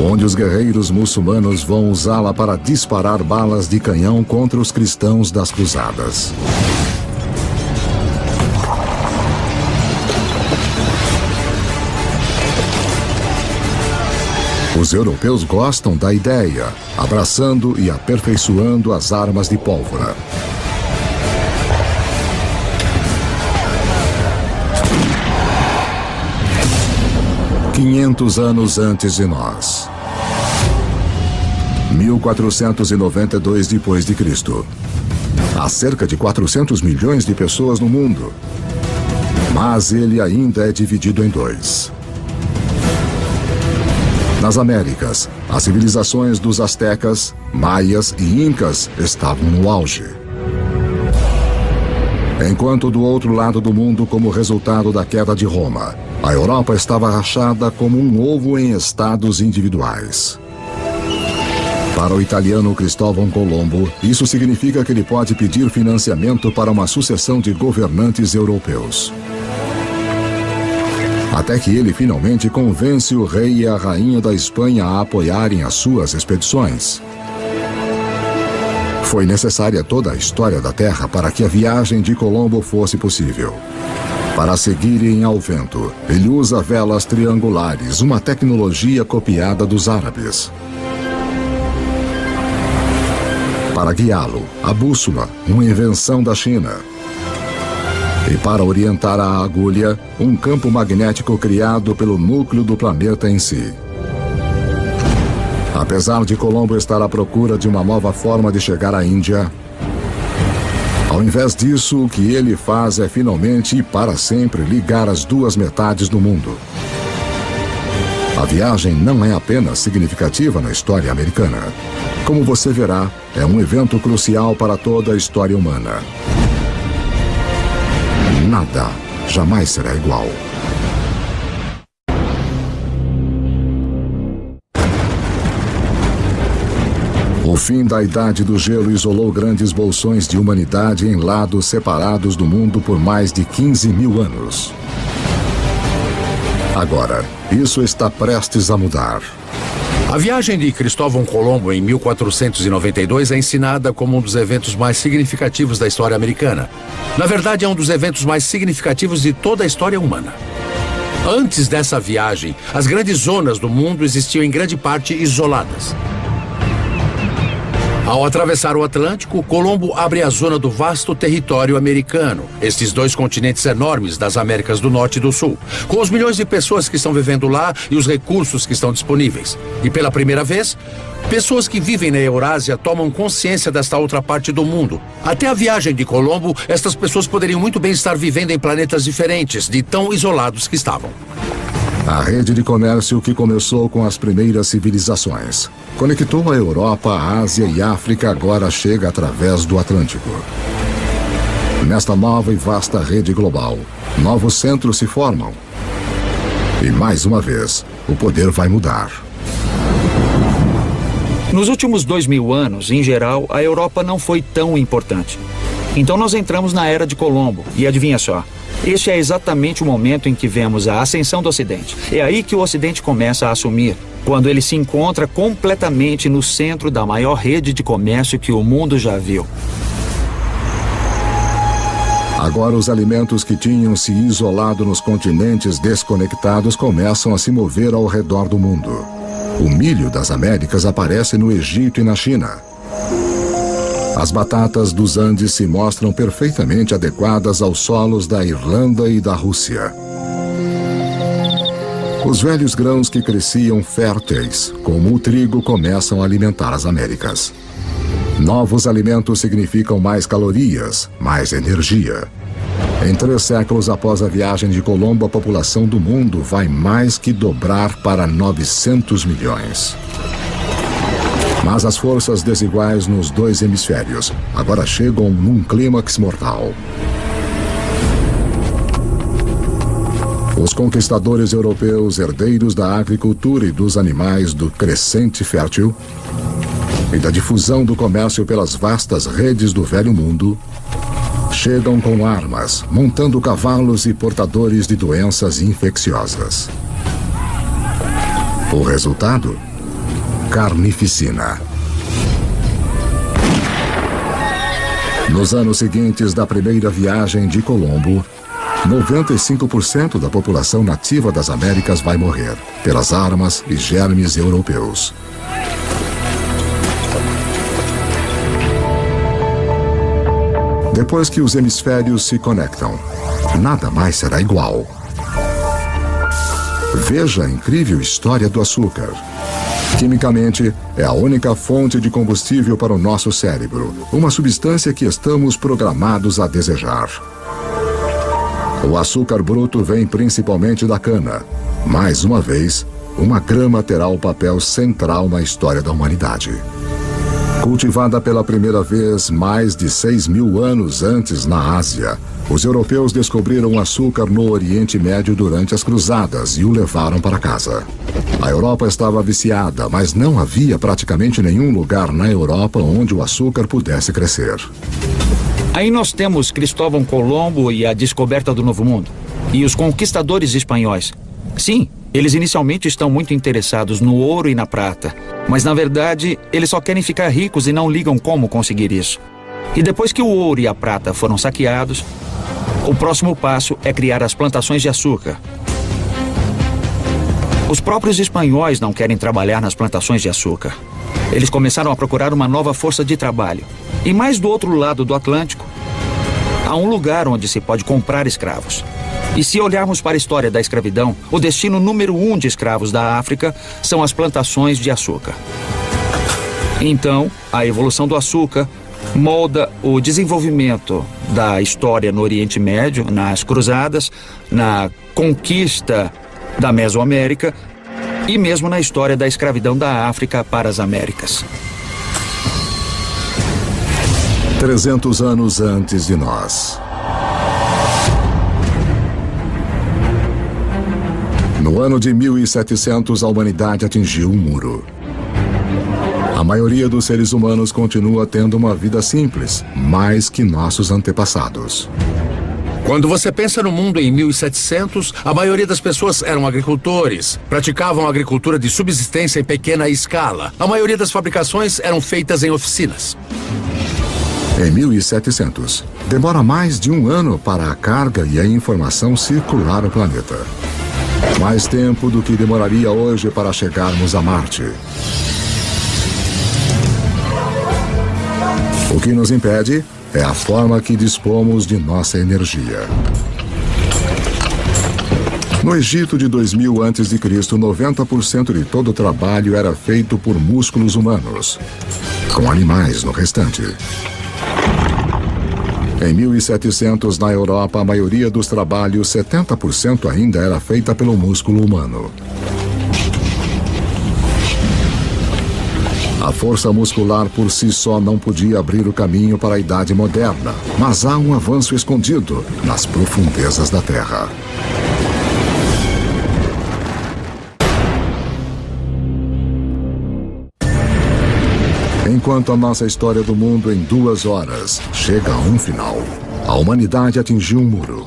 onde os guerreiros muçulmanos vão usá-la para disparar balas de canhão contra os cristãos das cruzadas. Os europeus gostam da ideia, abraçando e aperfeiçoando as armas de pólvora. "500 anos antes de nós. 1492 depois de Cristo. Há cerca de 400 milhões de pessoas no mundo, mas ele ainda é dividido em dois. Nas Américas, as civilizações dos astecas, maias e incas estavam no auge. Enquanto do outro lado do mundo, como resultado da queda de Roma, a Europa estava rachada como um ovo em estados individuais. Para o italiano Cristóvão Colombo, isso significa que ele pode pedir financiamento para uma sucessão de governantes europeus. Até que ele finalmente convence o rei e a rainha da Espanha a apoiarem as suas expedições. Foi necessária toda a história da Terra para que a viagem de Colombo fosse possível. Para seguirem ao vento, ele usa velas triangulares, uma tecnologia copiada dos árabes. Para guiá-lo, a bússola, uma invenção da China. E para orientar a agulha, um campo magnético criado pelo núcleo do planeta em si. Apesar de Colombo estar à procura de uma nova forma de chegar à Índia, ao invés disso, o que ele faz é finalmente e para sempre ligar as duas metades do mundo. A viagem não é apenas significativa na história americana. Como você verá, é um evento crucial para toda a história humana. Nada jamais será igual. O fim da Idade do Gelo isolou grandes bolsões de humanidade em lados separados do mundo por mais de 15 mil anos. Agora, isso está prestes a mudar. A viagem de Cristóvão Colombo em 1492 é ensinada como um dos eventos mais significativos da história americana. Na verdade, é um dos eventos mais significativos de toda a história humana. Antes dessa viagem, as grandes zonas do mundo existiam em grande parte isoladas. Ao atravessar o Atlântico, Colombo abre a zona do vasto território americano, estes dois continentes enormes das Américas do Norte e do Sul, com os milhões de pessoas que estão vivendo lá e os recursos que estão disponíveis. E pela primeira vez, pessoas que vivem na Eurásia tomam consciência desta outra parte do mundo. Até a viagem de Colombo, estas pessoas poderiam muito bem estar vivendo em planetas diferentes, de tão isolados que estavam. A rede de comércio que começou com as primeiras civilizações conectou a Europa, a Ásia e a África, agora chega através do Atlântico. Nesta nova e vasta rede global, novos centros se formam. E mais uma vez, o poder vai mudar. Nos últimos 2000 anos, em geral, a Europa não foi tão importante. Então nós entramos na Era de Colombo, e adivinha só, este é exatamente o momento em que vemos a ascensão do Ocidente. É aí que o Ocidente começa a assumir, quando ele se encontra completamente no centro da maior rede de comércio que o mundo já viu. Agora os alimentos que tinham se isolado nos continentes desconectados começam a se mover ao redor do mundo. O milho das Américas aparece no Egito e na China. As batatas dos Andes se mostram perfeitamente adequadas aos solos da Irlanda e da Rússia. Os velhos grãos que cresciam férteis, como o trigo, começam a alimentar as Américas. Novos alimentos significam mais calorias, mais energia. Em 3 séculos após a viagem de Colombo, a população do mundo vai mais que dobrar para 900 milhões. Mas as forças desiguais nos 2 hemisférios agora chegam num clímax mortal. Os conquistadores europeus, herdeiros da agricultura e dos animais do crescente fértil e da difusão do comércio pelas vastas redes do velho mundo, chegam com armas, montando cavalos e portadores de doenças infecciosas. O resultado? Carnificina. Nos anos seguintes da primeira viagem de Colombo, 95% da população nativa das Américas vai morrer pelas armas e germes europeus. Depois que os hemisférios se conectam, nada mais será igual. Veja a incrível história do açúcar. Quimicamente, é a única fonte de combustível para o nosso cérebro, uma substância que estamos programados a desejar. O açúcar bruto vem principalmente da cana. Mais uma vez, uma grama terá o papel central na história da humanidade. Cultivada pela primeira vez mais de 6.000 anos antes na Ásia, os europeus descobriram o açúcar no Oriente Médio durante as cruzadas e o levaram para casa. A Europa estava viciada, mas não havia praticamente nenhum lugar na Europa onde o açúcar pudesse crescer. Aí nós temos Cristóvão Colombo e a descoberta do Novo Mundo. E os conquistadores espanhóis. Sim, eles inicialmente estão muito interessados no ouro e na prata. Mas na verdade, eles só querem ficar ricos e não ligam como conseguir isso. E depois que o ouro e a prata foram saqueados, o próximo passo é criar as plantações de açúcar. Os próprios espanhóis não querem trabalhar nas plantações de açúcar. Eles começaram a procurar uma nova força de trabalho. E mais do outro lado do Atlântico, há um lugar onde se pode comprar escravos. E se olharmos para a história da escravidão, o destino número 1 de escravos da África são as plantações de açúcar. Então, a evolução do açúcar molda o desenvolvimento da história no Oriente Médio, nas cruzadas, na conquista da Mesoamérica e mesmo na história da escravidão da África para as Américas. 300 anos antes de nós. No ano de 1700, a humanidade atingiu um muro. A maioria dos seres humanos continua tendo uma vida simples, mais que nossos antepassados. Quando você pensa no mundo em 1700, a maioria das pessoas eram agricultores, praticavam agricultura de subsistência em pequena escala. A maioria das fabricações eram feitas em oficinas. Em 1700, demora mais de um ano para a carga e a informação circular o planeta. É mais tempo do que demoraria hoje para chegarmos a Marte. O que nos impede é a forma que dispomos de nossa energia. No Egito de 2000 a.C., 90% de todo o trabalho era feito por músculos humanos, com animais no restante. Em 1700, na Europa, a maioria dos trabalhos, 70% ainda era feita pelo músculo humano. A força muscular por si só não podia abrir o caminho para a Idade Moderna, mas há um avanço escondido nas profundezas da Terra. Enquanto a nossa história do mundo em 2 horas chega a um final, a humanidade atingiu um muro.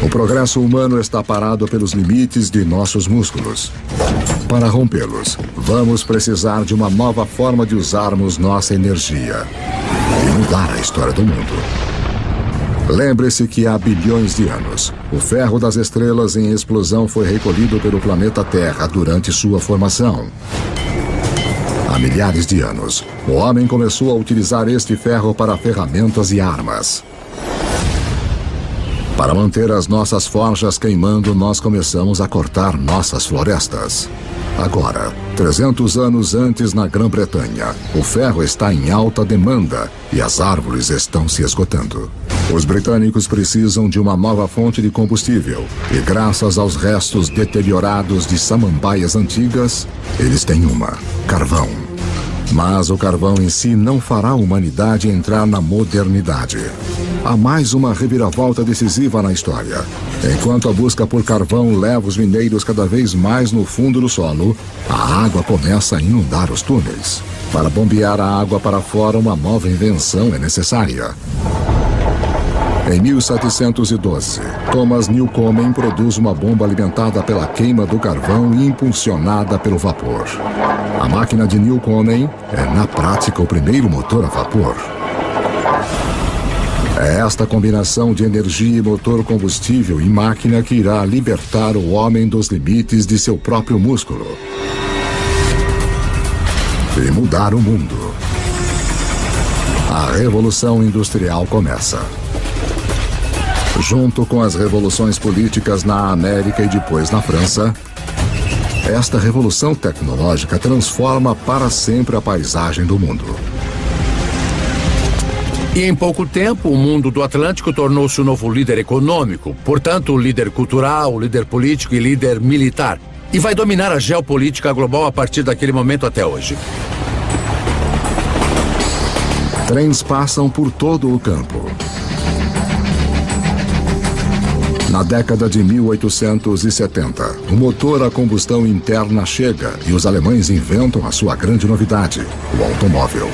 O progresso humano está parado pelos limites de nossos músculos. Para rompê-los, vamos precisar de uma nova forma de usarmos nossa energia e mudar a história do mundo. Lembre-se que há bilhões de anos, o ferro das estrelas em explosão foi recolhido pelo planeta Terra durante sua formação. Há milhares de anos, o homem começou a utilizar este ferro para ferramentas e armas. Para manter as nossas forjas queimando, nós começamos a cortar nossas florestas. Agora, 300 anos antes na Grã-Bretanha, o ferro está em alta demanda e as árvores estão se esgotando. Os britânicos precisam de uma nova fonte de combustível e, graças aos restos deteriorados de samambaias antigas, eles têm uma: carvão. Mas o carvão em si não fará a humanidade entrar na modernidade. Há mais uma reviravolta decisiva na história. Enquanto a busca por carvão leva os mineiros cada vez mais no fundo do solo, a água começa a inundar os túneis. Para bombear a água para fora, uma nova invenção é necessária. Em 1712, Thomas Newcomen produz uma bomba alimentada pela queima do carvão e impulsionada pelo vapor. A máquina de Newcomen é, na prática, o primeiro motor a vapor. É esta combinação de energia e motor combustível e máquina que irá libertar o homem dos limites de seu próprio músculo e mudar o mundo. A Revolução Industrial começa. Junto com as revoluções políticas na América e depois na França, esta revolução tecnológica transforma para sempre a paisagem do mundo. E em pouco tempo, o mundo do Atlântico tornou-se o novo líder econômico, portanto, líder cultural, líder político e líder militar. E vai dominar a geopolítica global a partir daquele momento até hoje. Trens passam por todo o campo. Na década de 1870, o motor a combustão interna chega e os alemães inventam a sua grande novidade, o automóvel.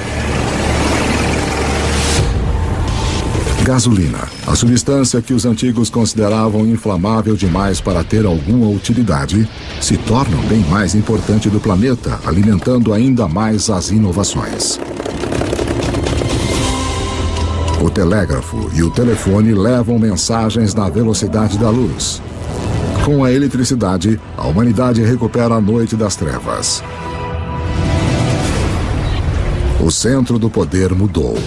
Gasolina, a substância que os antigos consideravam inflamável demais para ter alguma utilidade, se torna o bem mais importante do planeta, alimentando ainda mais as inovações. O telégrafo e o telefone levam mensagens na velocidade da luz. Com a eletricidade, a humanidade recupera a noite das trevas. O centro do poder mudou.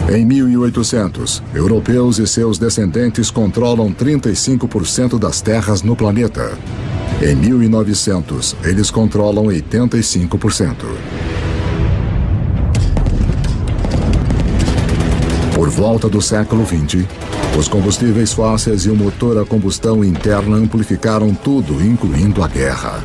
Em 1800, europeus e seus descendentes controlam 35% das terras no planeta. Em 1900, eles controlam 85%. Por volta do século XX, os combustíveis fósseis e o motor a combustão interna amplificaram tudo, incluindo a guerra.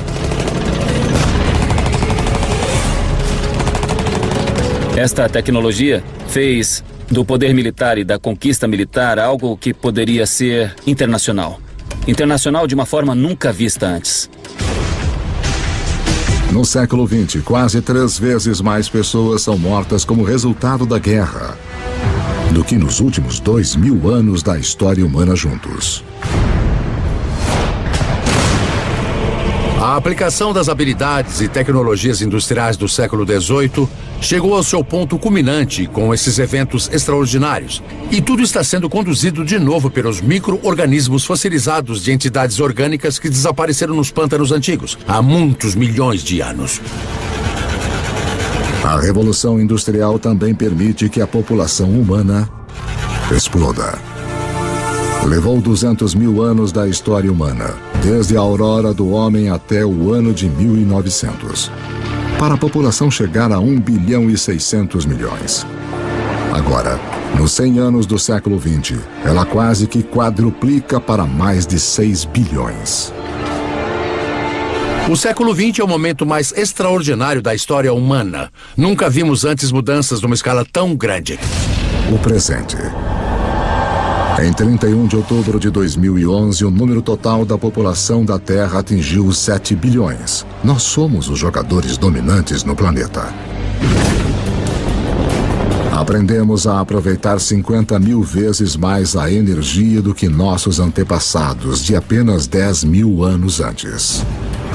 Esta tecnologia fez do poder militar e da conquista militar algo que poderia ser internacional. Internacional de uma forma nunca vista antes. No século XX, quase 3 vezes mais pessoas são mortas como resultado da guerra do que nos últimos 2000 anos da história humana juntos. A aplicação das habilidades e tecnologias industriais do século XVIII chegou ao seu ponto culminante com esses eventos extraordinários. E tudo está sendo conduzido de novo pelos micro-organismos fossilizados de entidades orgânicas que desapareceram nos pântanos antigos há muitos milhões de anos. A Revolução Industrial também permite que a população humana exploda. Levou 200 mil anos da história humana, desde a aurora do homem até o ano de 1900, para a população chegar a 1 bilhão e 600 milhões. Agora, nos 100 anos do século XX, ela quase que quadruplica para mais de 6 bilhões. O século XX é o momento mais extraordinário da história humana. Nunca vimos antes mudanças numa escala tão grande. O presente. Em 31 de outubro de 2011, o número total da população da Terra atingiu os 7 bilhões. Nós somos os jogadores dominantes no planeta. Aprendemos a aproveitar 50 mil vezes mais a energia do que nossos antepassados de apenas 10 mil anos antes.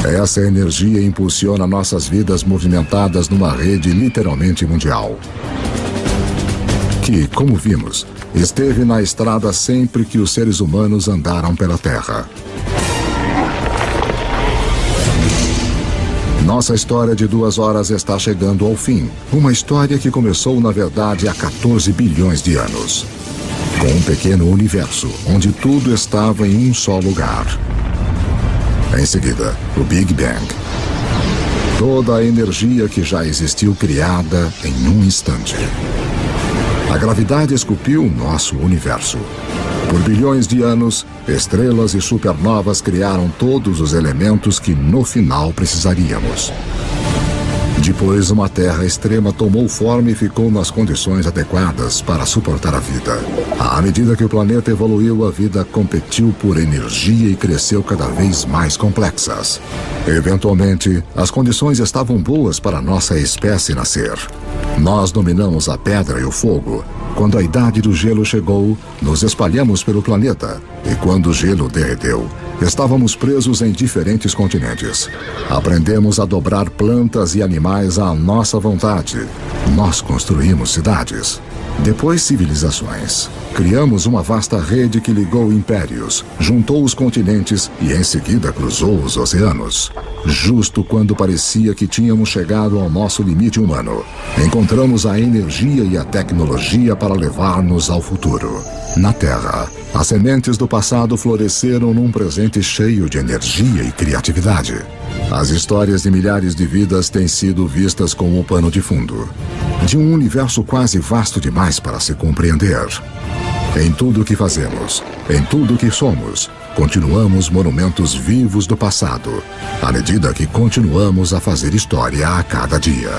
Essa energia impulsiona nossas vidas movimentadas numa rede literalmente mundial, que, como vimos, esteve na estrada sempre que os seres humanos andaram pela Terra. Nossa história de 2 horas está chegando ao fim. Uma história que começou, na verdade, há 14 bilhões de anos. Com um pequeno universo, onde tudo estava em um só lugar. Em seguida, o Big Bang. Toda a energia que já existiu criada em um instante. A gravidade esculpiu nosso universo. Por bilhões de anos, estrelas e supernovas criaram todos os elementos que no final precisaríamos. Depois, uma Terra extrema tomou forma e ficou nas condições adequadas para suportar a vida. À medida que o planeta evoluiu, a vida competiu por energia e cresceu cada vez mais complexas. Eventualmente, as condições estavam boas para nossa espécie nascer. Nós dominamos a pedra e o fogo. Quando a idade do gelo chegou, nos espalhamos pelo planeta. E quando o gelo derreteu, estávamos presos em diferentes continentes. Aprendemos a dobrar plantas e animais à nossa vontade. Nós construímos cidades. Depois, civilizações. Criamos uma vasta rede que ligou impérios, juntou os continentes e em seguida cruzou os oceanos. Justo quando parecia que tínhamos chegado ao nosso limite humano, encontramos a energia e a tecnologia para levar-nos ao futuro. Na Terra, as sementes do passado floresceram num presente cheio de energia e criatividade. As histórias de milhares de vidas têm sido vistas como o pano de fundo de um universo quase vasto demais para se compreender. Em tudo o que fazemos, em tudo o que somos, continuamos monumentos vivos do passado, à medida que continuamos a fazer história a cada dia.